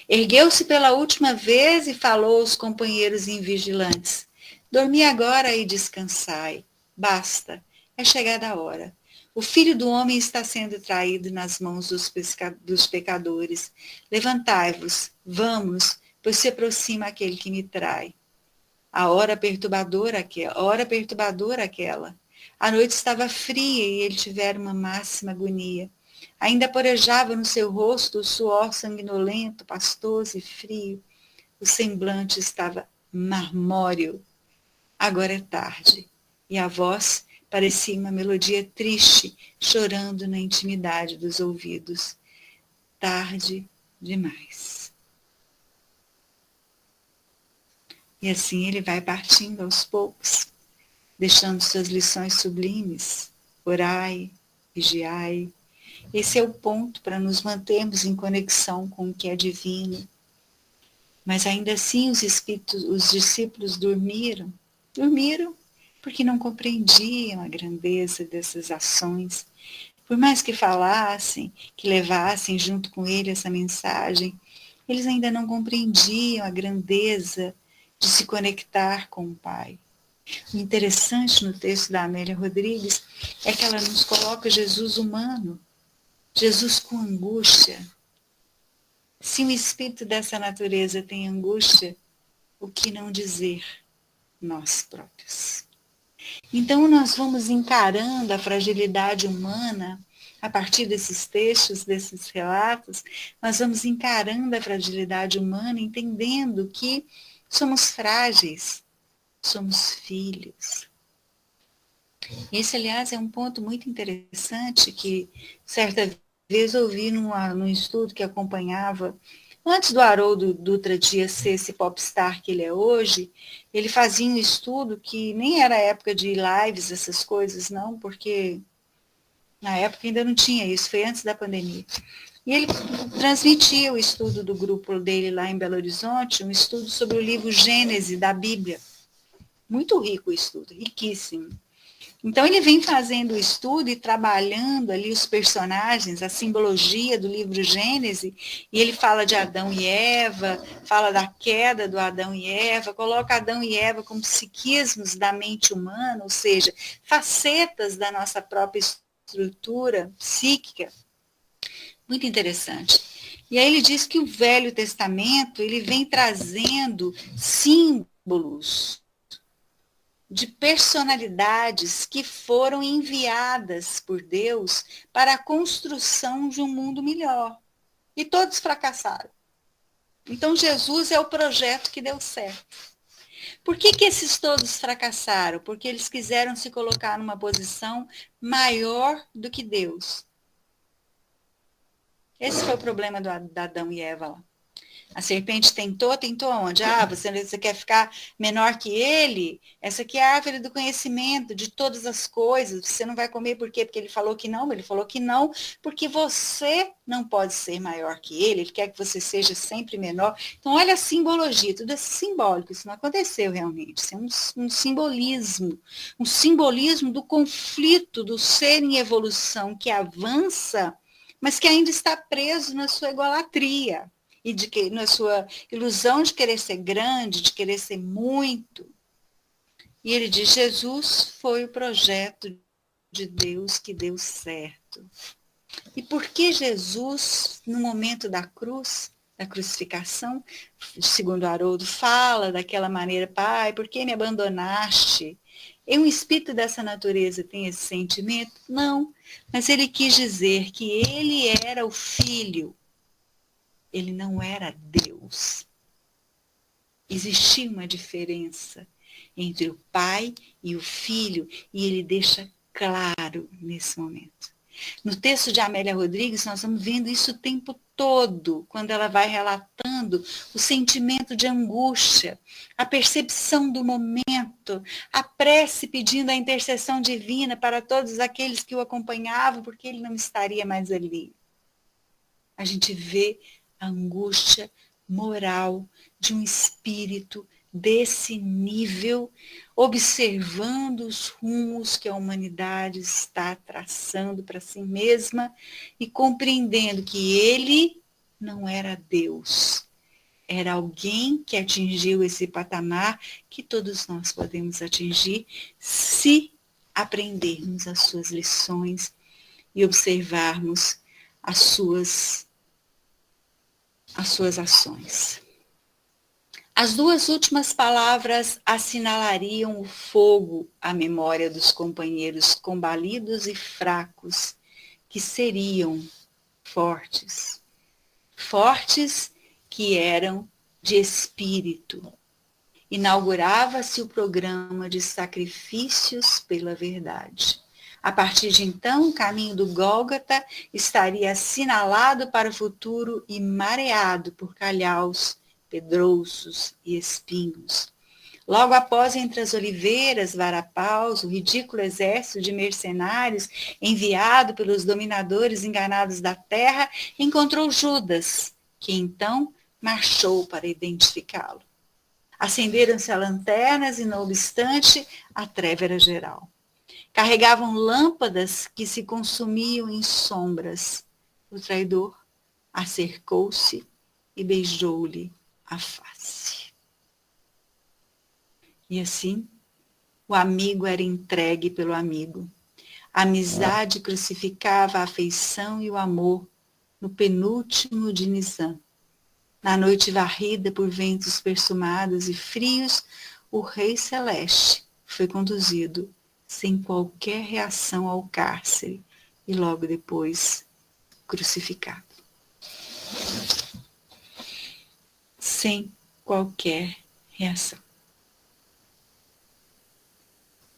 [SPEAKER 2] Ergueu-se pela última vez e falou aos companheiros invigilantes: dormi agora e descansai. Basta, é chegada a hora. O Filho do Homem está sendo traído nas mãos dos pecadores. Levantai-vos, vamos, pois se aproxima aquele que me trai. A hora perturbadora aquela. A noite estava fria e ele tivera uma máxima agonia. Ainda porejava no seu rosto o suor sanguinolento, pastoso e frio. O semblante estava marmóreo. Agora é tarde, e a voz parecia uma melodia triste, chorando na intimidade dos ouvidos. Tarde demais. E assim ele vai partindo aos poucos, deixando suas lições sublimes. Orai, vigiai. Esse é o ponto para nos mantermos em conexão com o que é divino. Mas ainda assim os discípulos dormiram. Dormiram porque não compreendiam a grandeza dessas ações. Por mais que falassem, que levassem junto com ele essa mensagem, eles ainda não compreendiam a grandeza de se conectar com o Pai. O interessante no texto da Amélia Rodrigues é que ela nos coloca Jesus humano, Jesus com angústia. Se um espírito dessa natureza tem angústia, o que não dizer nós próprios? Então nós vamos encarando a fragilidade humana a partir desses textos, desses relatos, nós vamos encarando a fragilidade humana, entendendo que somos frágeis, somos filhos. Esse, aliás, é um ponto muito interessante que certa vez ouvi num estudo que acompanhava, antes do Haroldo Dutra Dias ser esse popstar que ele é hoje, ele fazia um estudo que nem era época de lives, essas coisas, não, porque na época ainda não tinha isso, foi antes da pandemia. E ele transmitia o estudo do grupo dele lá em Belo Horizonte, um estudo sobre o livro Gênesis da Bíblia. Muito rico o estudo, riquíssimo. Então ele vem fazendo o estudo e trabalhando ali os personagens, a simbologia do livro Gênesis, e ele fala de Adão e Eva, fala da queda do Adão e Eva, coloca Adão e Eva como psiquismos da mente humana, ou seja, facetas da nossa própria estrutura psíquica. Muito interessante. E aí ele diz que o Velho Testamento, ele vem trazendo símbolos de personalidades que foram enviadas por Deus para a construção de um mundo melhor. E todos fracassaram. Então Jesus é o projeto que deu certo. Por que esses todos fracassaram? Porque eles quiseram se colocar numa posição maior do que Deus. Esse foi o problema da Adão e Eva lá. A serpente tentou aonde? Você quer ficar menor que ele? Essa aqui é a árvore do conhecimento de todas as coisas. Você não vai comer por quê? Porque ele falou que não, porque você não pode ser maior que ele quer que você seja sempre menor. Então, olha a simbologia, tudo é simbólico, isso não aconteceu realmente. Isso é um simbolismo do conflito do ser em evolução que avança, mas que ainda está preso na sua egolatria. E na sua ilusão de querer ser grande, de querer ser muito. E ele diz, Jesus foi o projeto de Deus que deu certo. E por que Jesus, no momento da cruz, da crucificação, segundo Haroldo fala daquela maneira, Pai, por que me abandonaste? Um espírito dessa natureza tem esse sentimento? Não, mas ele quis dizer que ele era o Filho. Ele não era Deus. Existia uma diferença entre o Pai e o Filho, e ele deixa claro nesse momento. No texto de Amélia Rodrigues, nós vamos vendo isso o tempo todo, quando ela vai relatando o sentimento de angústia, a percepção do momento, a prece pedindo a intercessão divina para todos aqueles que o acompanhavam, porque ele não estaria mais ali. A gente vê a angústia moral de um espírito desse nível, observando os rumos que a humanidade está traçando para si mesma e compreendendo que ele não era Deus, era alguém que atingiu esse patamar que todos nós podemos atingir se aprendermos as suas lições e observarmos as suas ações. As duas últimas palavras assinalariam o fogo à memória dos companheiros combalidos e fracos, que seriam fortes. Fortes que eram de espírito. Inaugurava-se o programa de sacrifícios pela verdade. A partir de então, o caminho do Gólgota estaria assinalado para o futuro e mareado por calhaus, pedrouços e espinhos. Logo após, entre as oliveiras, varapaus, o ridículo exército de mercenários enviado pelos dominadores enganados da terra, encontrou Judas, que então marchou para identificá-lo. Acenderam-se as lanternas e, não obstante, a treva era geral. Carregavam lâmpadas que se consumiam em sombras. O traidor acercou-se e beijou-lhe a face. E assim, o amigo era entregue pelo amigo. A amizade crucificava a afeição e o amor no penúltimo de Nizam. Na noite varrida por ventos perfumados e frios, o Rei Celeste foi conduzido sem qualquer reação ao cárcere e logo depois crucificado. Sem qualquer reação.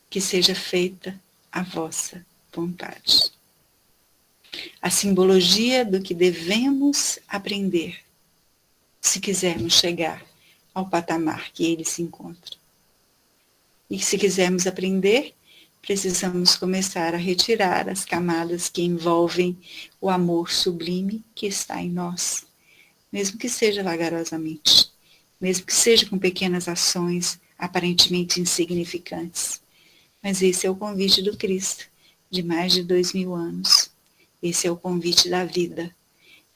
[SPEAKER 2] Que seja feita a vossa vontade. A simbologia do que devemos aprender se quisermos chegar ao patamar que ele se encontra. E se quisermos aprender, precisamos começar a retirar as camadas que envolvem o amor sublime que está em nós, mesmo que seja vagarosamente, mesmo que seja com pequenas ações aparentemente insignificantes. Mas esse é o convite do Cristo, de mais de 2000 anos. Esse é o convite da vida.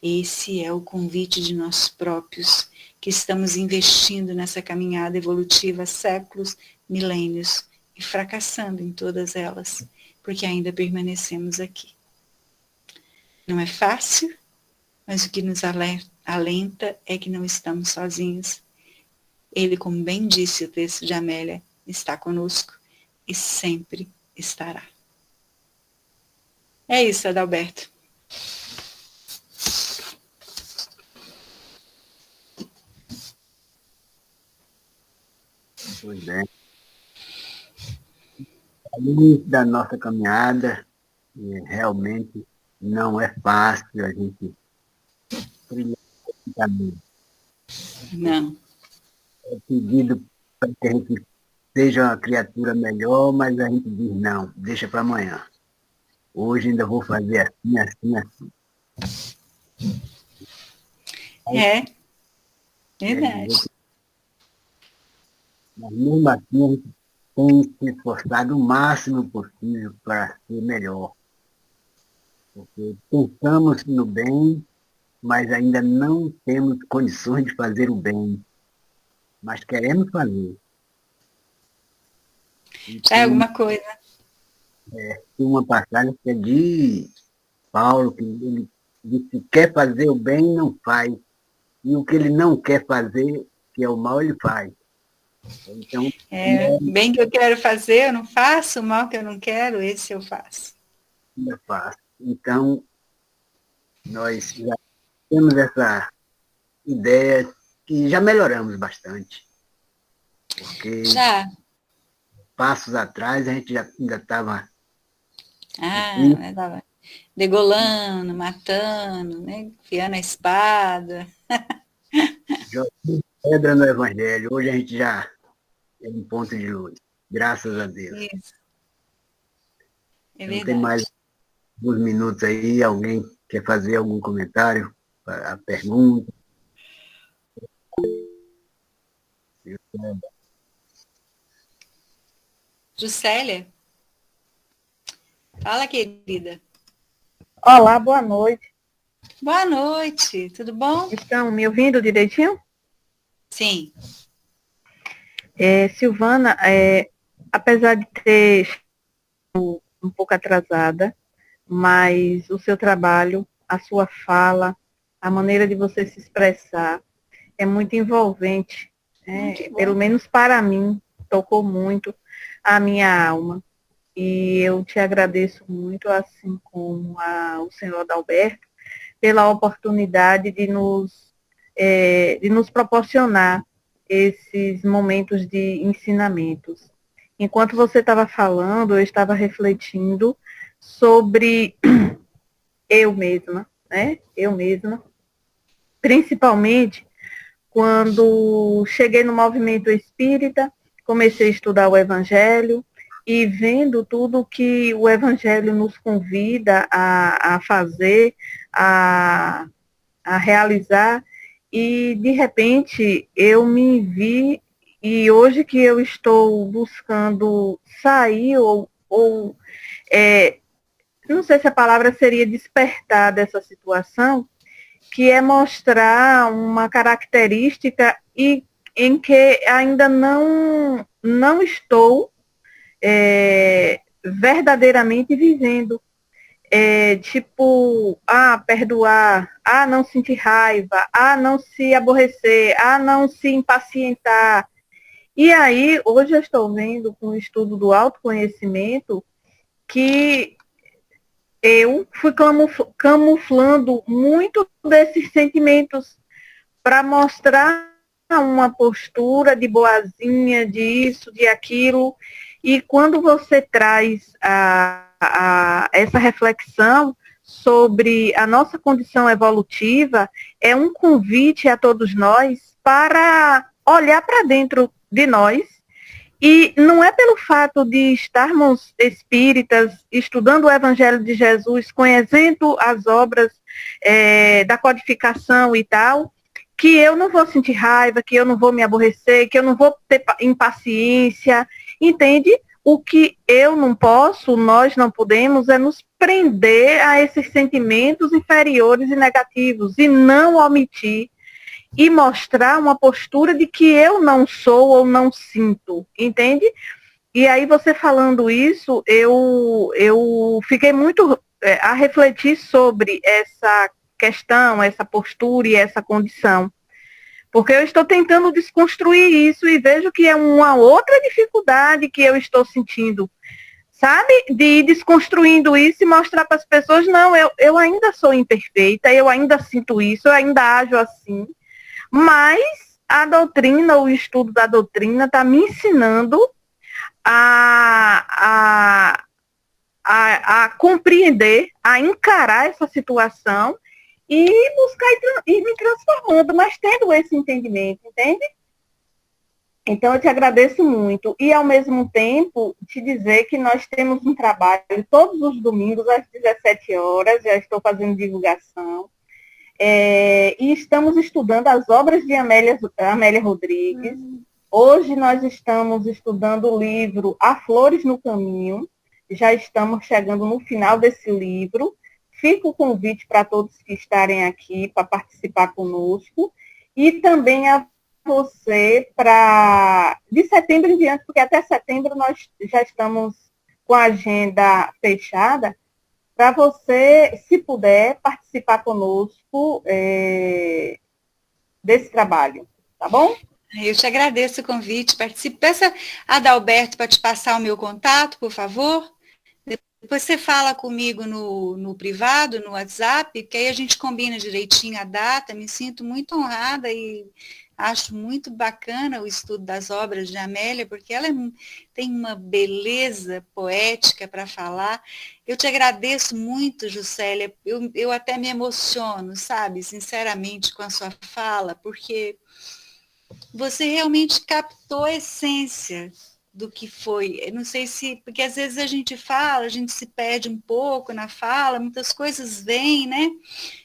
[SPEAKER 2] Esse é o convite de nós próprios, que estamos investindo nessa caminhada evolutiva há séculos, milênios, e fracassando em todas elas, porque ainda permanecemos aqui. Não é fácil, mas o que nos alenta é que não estamos sozinhos. Ele, como bem disse o texto de Amélia, está conosco e sempre estará. É isso, Adalberto.
[SPEAKER 1] Pois é. A luz da nossa caminhada, realmente não é fácil a gente trilhar esse caminho.
[SPEAKER 2] Não.
[SPEAKER 1] É pedido para que a gente seja uma criatura melhor, mas a gente diz, não, deixa para amanhã. Hoje ainda vou fazer assim, assim, assim.
[SPEAKER 2] É, verdade.
[SPEAKER 1] Mas mesmo assim, a gente tem se esforçado o máximo possível para ser melhor. Porque pensamos no bem, mas ainda não temos condições de fazer o bem. Mas queremos fazer.
[SPEAKER 2] É alguma coisa.
[SPEAKER 1] Tem uma passagem que é de Paulo, que ele diz que quer fazer o bem, não faz. E o que ele não quer fazer, que é o mal, ele faz. Então,
[SPEAKER 2] bem que eu quero fazer, eu não faço, o mal que eu não quero, esse eu faço.
[SPEAKER 1] é fácil. Então, nós já temos essa ideia que já melhoramos bastante. Porque
[SPEAKER 2] já.
[SPEAKER 1] Passos atrás a gente já ainda estava
[SPEAKER 2] degolando, matando, né? Enfiando a espada.
[SPEAKER 1] jogando pedra no Evangelho. Hoje a gente já é um ponto de luz. Graças a Deus.
[SPEAKER 2] Isso. É
[SPEAKER 1] então,
[SPEAKER 2] verdade.
[SPEAKER 1] Tem mais uns minutos aí. Alguém quer fazer algum comentário? A pergunta?
[SPEAKER 2] Juscelia? Fala, querida.
[SPEAKER 3] Olá, boa noite.
[SPEAKER 2] Boa noite, tudo bom?
[SPEAKER 3] Estão me ouvindo direitinho?
[SPEAKER 2] Sim.
[SPEAKER 3] Silvana, apesar de ter um pouco atrasada, mas o seu trabalho, a sua fala, a maneira de você se expressar é muito envolvente. Pelo menos para mim, tocou muito a minha alma. E eu te agradeço muito, assim como o senhor Adalberto, pela oportunidade de nos proporcionar esses momentos de ensinamentos. Enquanto você estava falando, eu estava refletindo sobre eu mesma, né? Eu mesma. Principalmente quando cheguei no movimento espírita, comecei a estudar o Evangelho e vendo tudo que o Evangelho nos convida a fazer, a realizar, e de repente eu me vi, e hoje que eu estou buscando sair, não sei se a palavra seria despertar dessa situação, que é mostrar uma característica em que ainda não estou verdadeiramente vivendo. Perdoar, não sentir raiva, não se aborrecer, não se impacientar. E aí, hoje eu estou vendo com o estudo do autoconhecimento que eu fui camuflando muito desses sentimentos para mostrar uma postura de boazinha, de isso, de aquilo. E quando você traz essa reflexão sobre a nossa condição evolutiva, é um convite a todos nós para olhar para dentro de nós. E não é pelo fato de estarmos espíritas, estudando o Evangelho de Jesus, conhecendo as obras da codificação e tal, que eu não vou sentir raiva, que eu não vou me aborrecer, que eu não vou ter impaciência, entende? o que eu não posso, nós não podemos, é nos prender a esses sentimentos inferiores e negativos e não omitir e mostrar uma postura de que eu não sou ou não sinto, entende? E aí você falando isso, eu fiquei muito a refletir sobre essa questão, essa postura e essa condição. Porque eu estou tentando desconstruir isso e vejo que é uma outra dificuldade que eu estou sentindo, sabe? De ir desconstruindo isso e mostrar para as pessoas, não, eu ainda sou imperfeita, eu ainda sinto isso, eu ainda ajo assim, mas a doutrina, o estudo da doutrina está me ensinando a compreender, a encarar essa situação e buscar e me transformando, mas tendo esse entendimento, entende? Então, eu te agradeço muito. E, ao mesmo tempo, te dizer que nós temos um trabalho todos os domingos, às 17 horas, já estou fazendo divulgação, e estamos estudando as obras de Amélia Rodrigues. Hoje nós estamos estudando o livro Há Flores no Caminho, já estamos chegando no final desse livro. Fica o convite para todos que estarem aqui para participar conosco e também a você de setembro em diante, porque até setembro nós já estamos com a agenda fechada, para você, se puder, participar conosco desse trabalho, tá bom?
[SPEAKER 2] Eu te agradeço o convite, participe. Peça a Adalberto para te passar o meu contato, por favor. Depois você fala comigo no privado, no WhatsApp, que aí a gente combina direitinho a data. Me sinto muito honrada e acho muito bacana o estudo das obras de Amélia, porque ela tem uma beleza poética para falar. Eu te agradeço muito, Juscelia. Eu até me emociono, sabe, sinceramente, com a sua fala, porque você realmente captou a essência do que foi. Eu não sei se, porque às vezes a gente fala, a gente se perde um pouco na fala, muitas coisas vêm, né?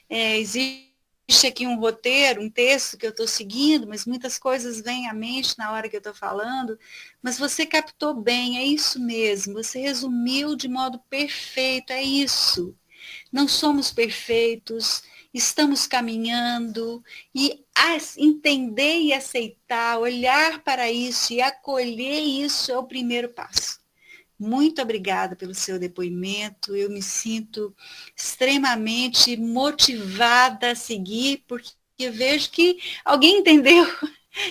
[SPEAKER 2] Existe aqui um roteiro, um texto que eu estou seguindo, mas muitas coisas vêm à mente na hora que eu estou falando, mas você captou bem, é isso mesmo, você resumiu de modo perfeito, é isso. Não somos perfeitos, estamos caminhando, e entender e aceitar, olhar para isso e acolher isso é o primeiro passo. Muito obrigada pelo seu depoimento, eu me sinto extremamente motivada a seguir, porque eu vejo que alguém entendeu,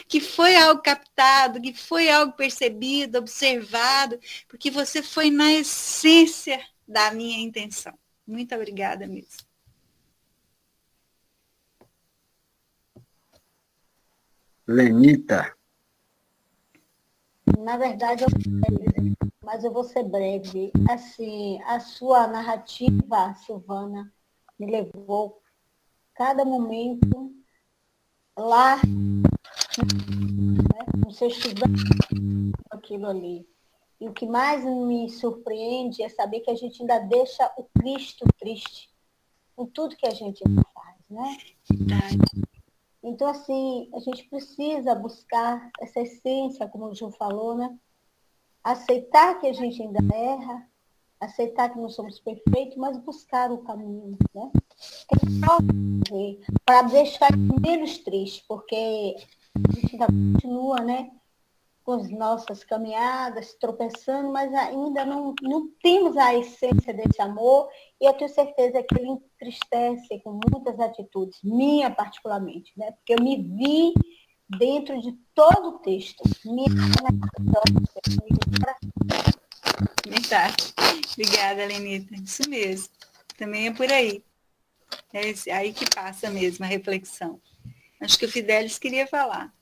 [SPEAKER 2] que foi algo captado, que foi algo percebido, observado, porque você foi na essência da minha intenção. Muito obrigada mesmo.
[SPEAKER 1] Lenita.
[SPEAKER 4] Na verdade, mas eu vou ser breve. Assim, a sua narrativa, Silvana, me levou cada momento lá, né, no seu estudando aquilo ali. E o que mais me surpreende é saber que a gente ainda deixa o Cristo triste com tudo que a gente faz, né? Então, assim, a gente precisa buscar essa essência, como o Ju falou, né? Aceitar que a gente ainda erra, aceitar que não somos perfeitos, mas buscar o caminho, né? Para deixar menos triste, porque a gente ainda continua, né? Com as nossas caminhadas, tropeçando, mas ainda não temos a essência desse amor, e eu tenho certeza que ele entristece com muitas atitudes, minha particularmente, né? Porque eu me vi dentro de todo o texto.
[SPEAKER 2] Verdade. Obrigada, Lenita. Isso mesmo. Também é por aí. É aí que passa mesmo a reflexão. Acho que o Fidelis queria falar.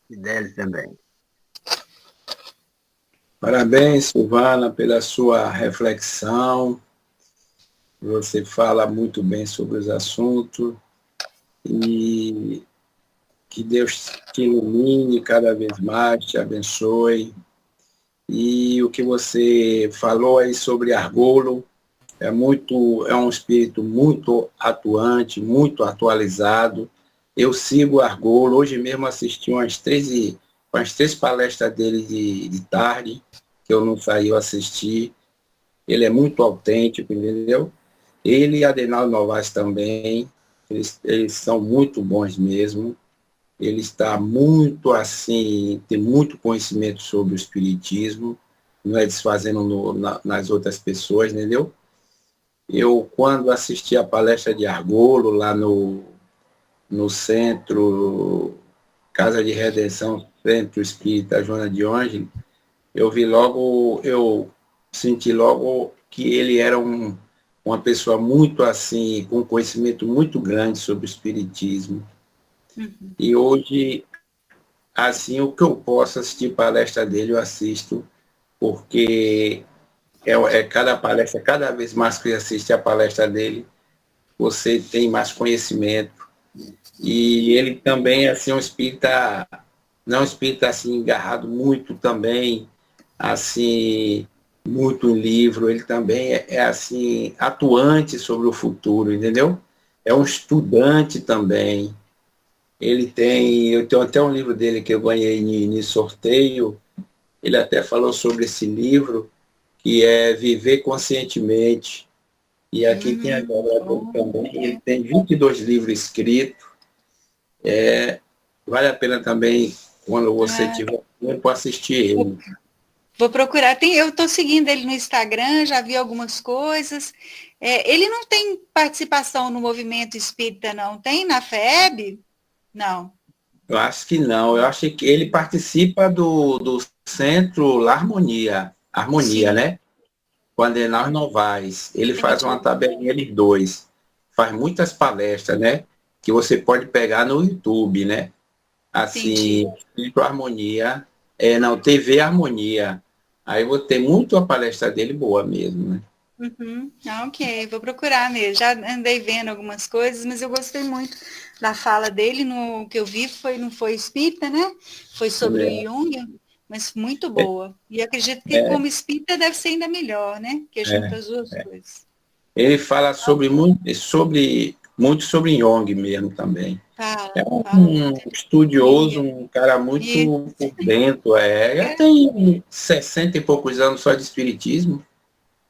[SPEAKER 1] Fidelis também.
[SPEAKER 5] Parabéns, Silvana, pela sua reflexão. Você fala muito bem sobre os assuntos e que Deus te ilumine cada vez mais, te abençoe. E o que você falou aí sobre Argolo é um espírito muito atuante, muito atualizado. Eu sigo Argolo, hoje mesmo assisti umas três palestras dele de tarde, que eu não saí, eu assisti. Ele é muito autêntico, entendeu? Ele e Adenal Novaes também, eles são muito bons mesmo. Ele está muito assim, tem muito conhecimento sobre o espiritismo, não é desfazendo nas outras pessoas, entendeu? Eu, quando assisti a palestra de Argolo, lá no centro, Casa de Redenção, Centro Espírita Joana de Ângeles, eu senti logo que ele era uma pessoa muito assim, com conhecimento muito grande sobre o espiritismo.
[SPEAKER 2] Uhum.
[SPEAKER 5] E hoje, assim, o que eu posso assistir palestra dele, eu assisto, porque cada palestra, cada vez mais que você assiste a palestra dele, você tem mais conhecimento. E ele também, assim, é um espírita, não é um espírita, assim, agarrado muito também, assim, muito em livro, ele também assim, atuante sobre o futuro, entendeu? É um estudante também. Eu tenho até um livro dele que eu ganhei em sorteio, ele até falou sobre esse livro, que é Viver Conscientemente. E aqui tem a obra dele também, ele tem 22 livros escritos. Vale a pena também, quando você tiver tempo, assistir ele.
[SPEAKER 2] Vou procurar. Eu estou seguindo ele no Instagram, já vi algumas coisas. Ele não tem participação no movimento espírita, não? Tem na FEB? Não.
[SPEAKER 5] Eu acho que não. Eu acho que ele participa do Centro La Harmonia,
[SPEAKER 2] Sim.
[SPEAKER 5] né? Com Adenal Novaes. Ele faz uma tabelinha, eles dois. Faz muitas palestras, né? Que você pode pegar no YouTube, né? Assim, Centro Harmonia. Não, TV Harmonia. Aí vou ter muito a palestra dele boa mesmo, né?
[SPEAKER 2] Uhum. Ok, vou procurar mesmo. Já andei vendo algumas coisas, mas eu gostei muito da fala dele. No que eu vi não foi espírita, né? Foi sobre o Jung, mas muito boa. E acredito que como espírita deve ser ainda melhor, né? Que junta as duas coisas.
[SPEAKER 5] Ele fala muito sobre Jung mesmo também.
[SPEAKER 2] Fala,
[SPEAKER 5] É
[SPEAKER 2] fala
[SPEAKER 5] um
[SPEAKER 2] muito.
[SPEAKER 5] estudioso, um cara
[SPEAKER 2] E
[SPEAKER 5] muito por dentro. Já tem 60 e poucos anos só de espiritismo.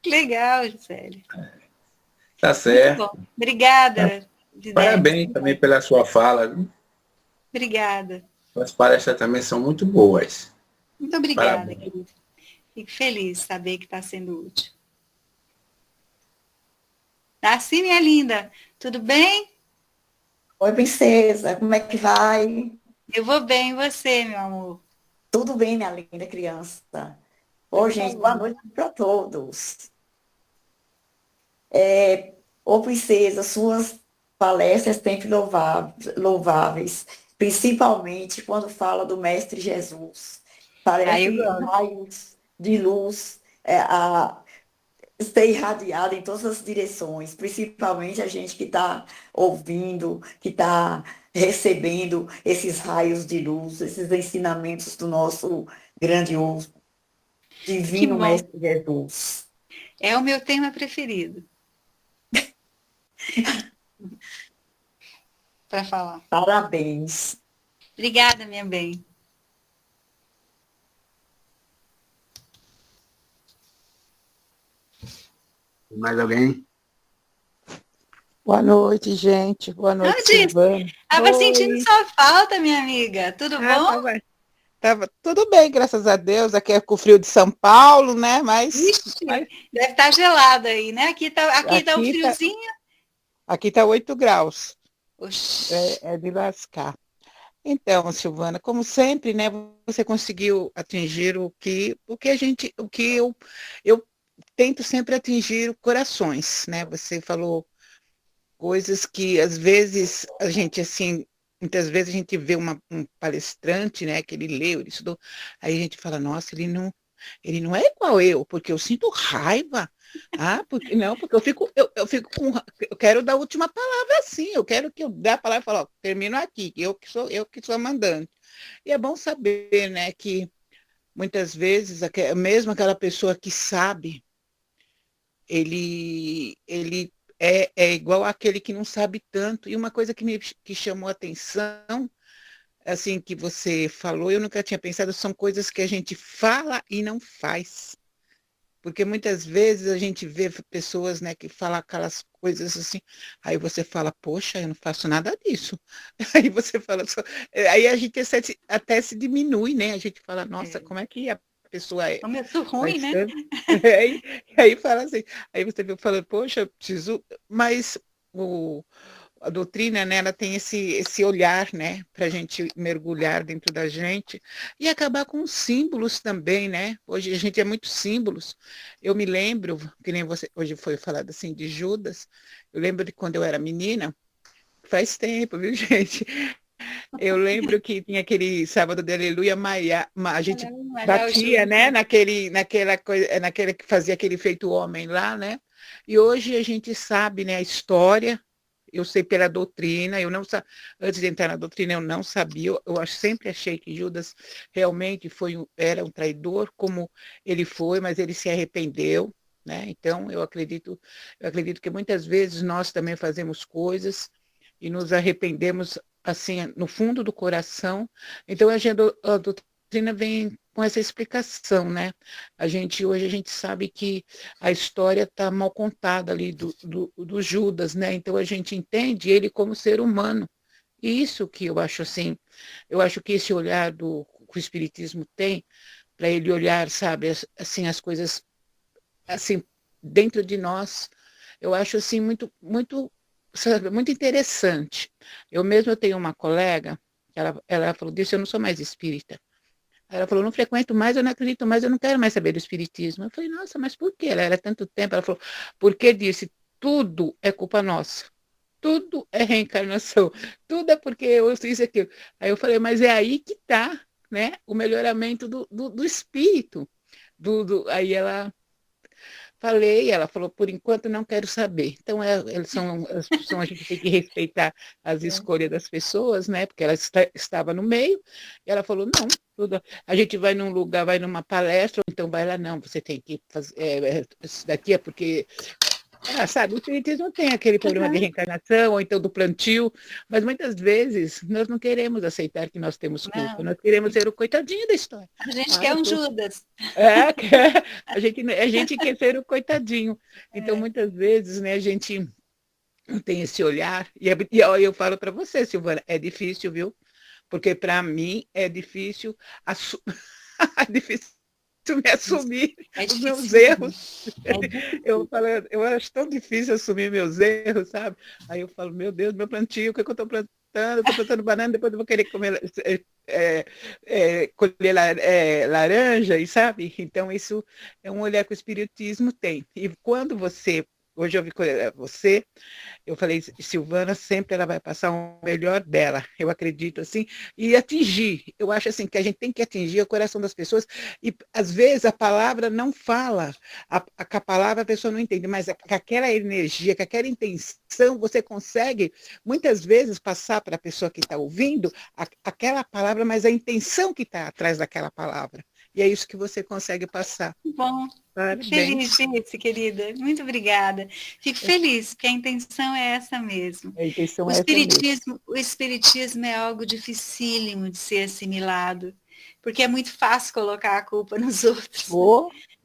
[SPEAKER 2] que legal, Gisele.
[SPEAKER 5] Tá
[SPEAKER 2] Muito
[SPEAKER 5] certo.
[SPEAKER 2] bom. Obrigada, Denis.
[SPEAKER 5] Parabéns também pela sua fala. Viu?
[SPEAKER 2] Obrigada.
[SPEAKER 5] As palestras também são muito boas.
[SPEAKER 2] Muito obrigada,
[SPEAKER 5] Parabéns.
[SPEAKER 2] querida. Fico feliz de saber que está sendo útil. Darcy, minha linda, tudo bem?
[SPEAKER 6] Oi, princesa, como é que vai?
[SPEAKER 2] Eu vou bem, e você, meu amor?
[SPEAKER 6] Tudo bem, minha linda criança? Ô, gente, boa noite para todos. Ô, princesa, suas palestras sempre louváveis, principalmente quando fala do Mestre Jesus.
[SPEAKER 2] Eu
[SPEAKER 6] Parece
[SPEAKER 2] gosto.
[SPEAKER 6] raios de luz ser irradiado em todas as direções, principalmente a gente que está ouvindo, que está recebendo esses raios de luz, esses ensinamentos do nosso grandioso,
[SPEAKER 2] Que
[SPEAKER 6] divino
[SPEAKER 2] bom.
[SPEAKER 6] Mestre Jesus.
[SPEAKER 2] É o meu tema preferido. Para falar.
[SPEAKER 6] Parabéns.
[SPEAKER 2] Obrigada, minha bem.
[SPEAKER 1] Mais alguém?
[SPEAKER 7] Boa noite, gente. Boa noite, Silvana.
[SPEAKER 2] Estava sentindo sua falta, minha amiga. Tudo bom?
[SPEAKER 7] Tava tudo bem, graças a Deus. Aqui é com o frio de São Paulo, né? Mas
[SPEAKER 2] deve estar gelado aí, né? Aqui tá um friozinho.
[SPEAKER 7] Aqui tá 8 graus.
[SPEAKER 2] Oxi.
[SPEAKER 7] É de lascar. Então, Silvana, como sempre, né? Você conseguiu atingir o que eu tento sempre atingir corações, né? Você falou coisas que às vezes a gente assim, muitas vezes a gente vê um palestrante, né, que ele leu, ele estudou, aí a gente fala, nossa, ele não é igual eu, porque eu sinto raiva. Porque eu quero dar a última palavra assim, eu quero que eu dê a palavra e falar, ó, termino aqui, eu que sou a mandante. E é bom saber, né, que muitas vezes mesmo aquela pessoa que sabe, ele é igual àquele que não sabe tanto. E uma coisa que chamou a atenção assim, que você falou, eu nunca tinha pensado, são coisas que a gente fala e não faz. Porque muitas vezes a gente vê pessoas, né, que falam aquelas coisas assim, aí você fala, poxa, eu não faço nada disso. Aí você fala, aí a gente até se diminui, né? A gente fala, nossa, como é que a pessoa é?
[SPEAKER 2] Como eu sou ruim, né?
[SPEAKER 7] Aí fala assim, aí você viu falando, poxa, eu preciso, mas a doutrina, né, ela tem esse olhar, né, para a gente mergulhar dentro da gente e acabar com os símbolos também, né? Hoje a gente é muito símbolos. Eu me lembro, que nem você hoje foi falado assim de Judas, eu lembro de quando eu era menina, faz tempo, viu, gente? Eu lembro que tinha aquele sábado de Aleluia, a gente batia, né, naquela que fazia aquele feito homem lá, né? E hoje a gente sabe, né, a história. Eu sei pela doutrina, eu não antes de entrar na doutrina eu não sabia, sempre achei que Judas realmente era um traidor, como ele foi, mas ele se arrependeu, né? Então eu acredito que muitas vezes nós também fazemos coisas e nos arrependemos assim no fundo do coração. Então a doutrina vem com essa explicação, né? Hoje a gente sabe que a história está mal contada ali do Judas, né? Então a gente entende ele como ser humano. E isso que eu acho assim, eu acho que esse olhar que o Espiritismo tem, para ele olhar, sabe, assim, as coisas assim, dentro de nós, eu acho assim sabe, muito interessante. Eu tenho uma colega, ela falou disso, eu não sou mais espírita. Ela falou, não frequento mais, eu não acredito mais, eu não quero mais saber do espiritismo. Eu falei, nossa, mas por quê? Ela era tanto tempo. Ela falou, porque disse, tudo é culpa nossa. Tudo é reencarnação. Tudo é porque eu fiz aquilo. Aí eu falei, mas é aí que está, né, o melhoramento do espírito. Aí ela falou, por enquanto não quero saber. Então, a gente tem que respeitar as escolhas das pessoas, né? Porque ela estava no meio, e ela falou, não, a gente vai num lugar, vai numa palestra, ou então vai lá, não, você tem que fazer, isso daqui é porque sabe, o espiritismo tem aquele problema de reencarnação, ou então do plantio, mas muitas vezes nós não queremos aceitar que nós temos culpa, nós queremos ser o coitadinho da história.
[SPEAKER 2] A gente quer um Judas.
[SPEAKER 7] A gente quer ser o coitadinho. Então, muitas vezes, né, a gente não tem esse olhar, e eu falo para você, Silvana, é difícil, viu? Porque para mim é difícil, é difícil me assumir os meus erros. Eu acho tão difícil assumir meus erros, sabe? Aí eu falo, meu Deus, meu plantio, o que eu estou plantando? Estou plantando banana, depois eu vou querer comer, colher laranja, e sabe? Então, isso é um olhar que o espiritismo tem. E quando hoje eu vi você, eu falei, Silvana, sempre ela vai passar o melhor dela, eu acredito assim, e atingir, eu acho assim, que a gente tem que atingir o coração das pessoas, e às vezes a palavra não fala, a palavra a pessoa não entende, mas com aquela energia, com aquela intenção, você consegue, muitas vezes, passar para a pessoa que está ouvindo, aquela palavra, mas a intenção que está atrás daquela palavra, e é isso que você consegue passar.
[SPEAKER 2] Bom. Feliz, Gitzi, querida. Muito obrigada. Fico feliz, porque a intenção é essa mesmo. O espiritismo é algo dificílimo de ser assimilado, porque é muito fácil colocar a culpa nos outros.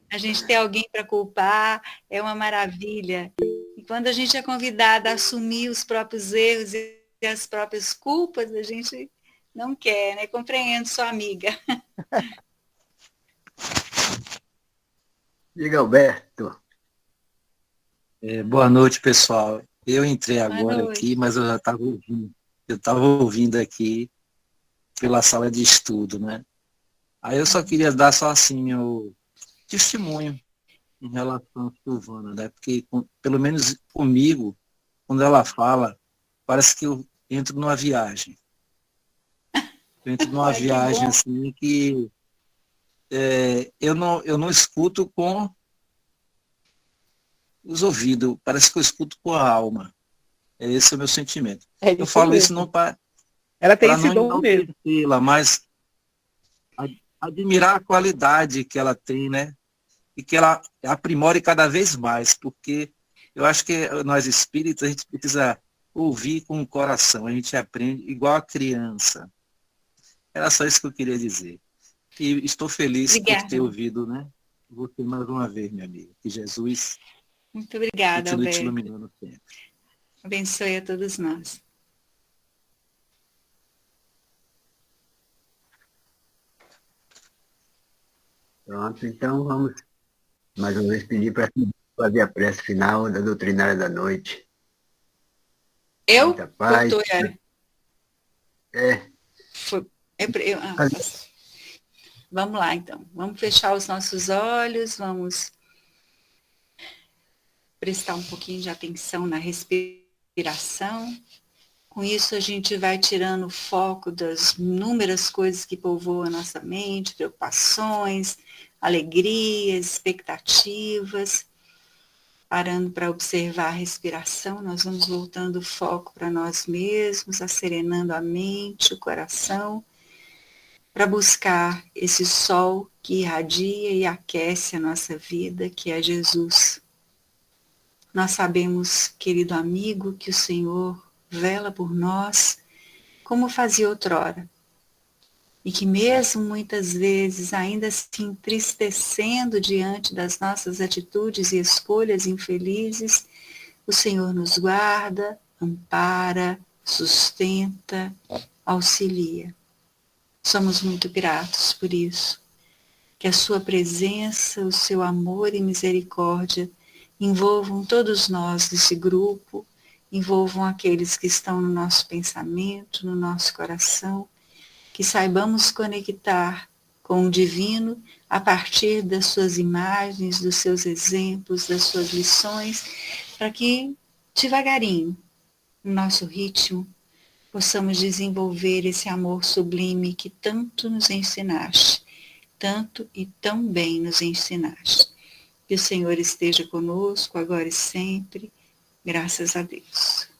[SPEAKER 2] A gente ter alguém para culpar é uma maravilha. E quando a gente é convidada a assumir os próprios erros e as próprias culpas, a gente não quer, né? Compreendo sua amiga.
[SPEAKER 1] Diga, Alberto.
[SPEAKER 5] Boa noite, pessoal. Eu entrei agora aqui, mas eu já estava ouvindo. Eu estava ouvindo aqui pela sala de estudo, né? Aí eu só queria dar assim meu testemunho em relação a Silvana, né? Porque pelo menos comigo, quando ela fala, parece que eu entro numa viagem. Eu entro numa viagem assim que eu não escuto com os ouvidos, parece que eu escuto com a alma. Esse é o meu sentimento. Eu falo isso não para
[SPEAKER 7] ela tem esse dom mesmo,
[SPEAKER 5] mas admirar a qualidade que ela tem, né? E que ela aprimore cada vez mais, porque eu acho que nós espíritas, a gente precisa ouvir com o coração, a gente aprende igual a criança.
[SPEAKER 8] Era só isso que eu queria dizer. E estou feliz
[SPEAKER 2] Obrigada.
[SPEAKER 8] por ter ouvido, né? Você mais uma vez, minha amiga. Que Jesus
[SPEAKER 2] Muito obrigada,
[SPEAKER 8] continue te
[SPEAKER 2] Alberto.
[SPEAKER 8] iluminando sempre.
[SPEAKER 2] Abençoe a todos nós.
[SPEAKER 1] Pronto, então vamos mais uma vez pedir para fazer a prece final da doutrinária da noite.
[SPEAKER 2] Eu?
[SPEAKER 1] Muita paz.
[SPEAKER 2] Doutor,
[SPEAKER 1] É.
[SPEAKER 2] Vamos lá, então. Vamos fechar os nossos olhos, vamos prestar um pouquinho de atenção na respiração. Com isso, a gente vai tirando o foco das inúmeras coisas que povoam a nossa mente, preocupações, alegrias, expectativas. Parando para observar a respiração, nós vamos voltando o foco para nós mesmos, acerenando a mente, o coração, para buscar esse sol que irradia e aquece a nossa vida, que é Jesus. Nós sabemos, querido amigo, que o Senhor vela por nós como fazia outrora. E que mesmo muitas vezes ainda se entristecendo diante das nossas atitudes e escolhas infelizes, o Senhor nos guarda, ampara, sustenta, auxilia. Somos muito gratos por isso. Que a sua presença, o seu amor e misericórdia envolvam todos nós desse grupo, envolvam aqueles que estão no nosso pensamento, no nosso coração, que saibamos conectar com o divino a partir das suas imagens, dos seus exemplos, das suas lições, para que devagarinho, no nosso ritmo, possamos desenvolver esse amor sublime que tanto nos ensinaste, tanto e tão bem nos ensinaste. Que o Senhor esteja conosco agora e sempre, graças a Deus.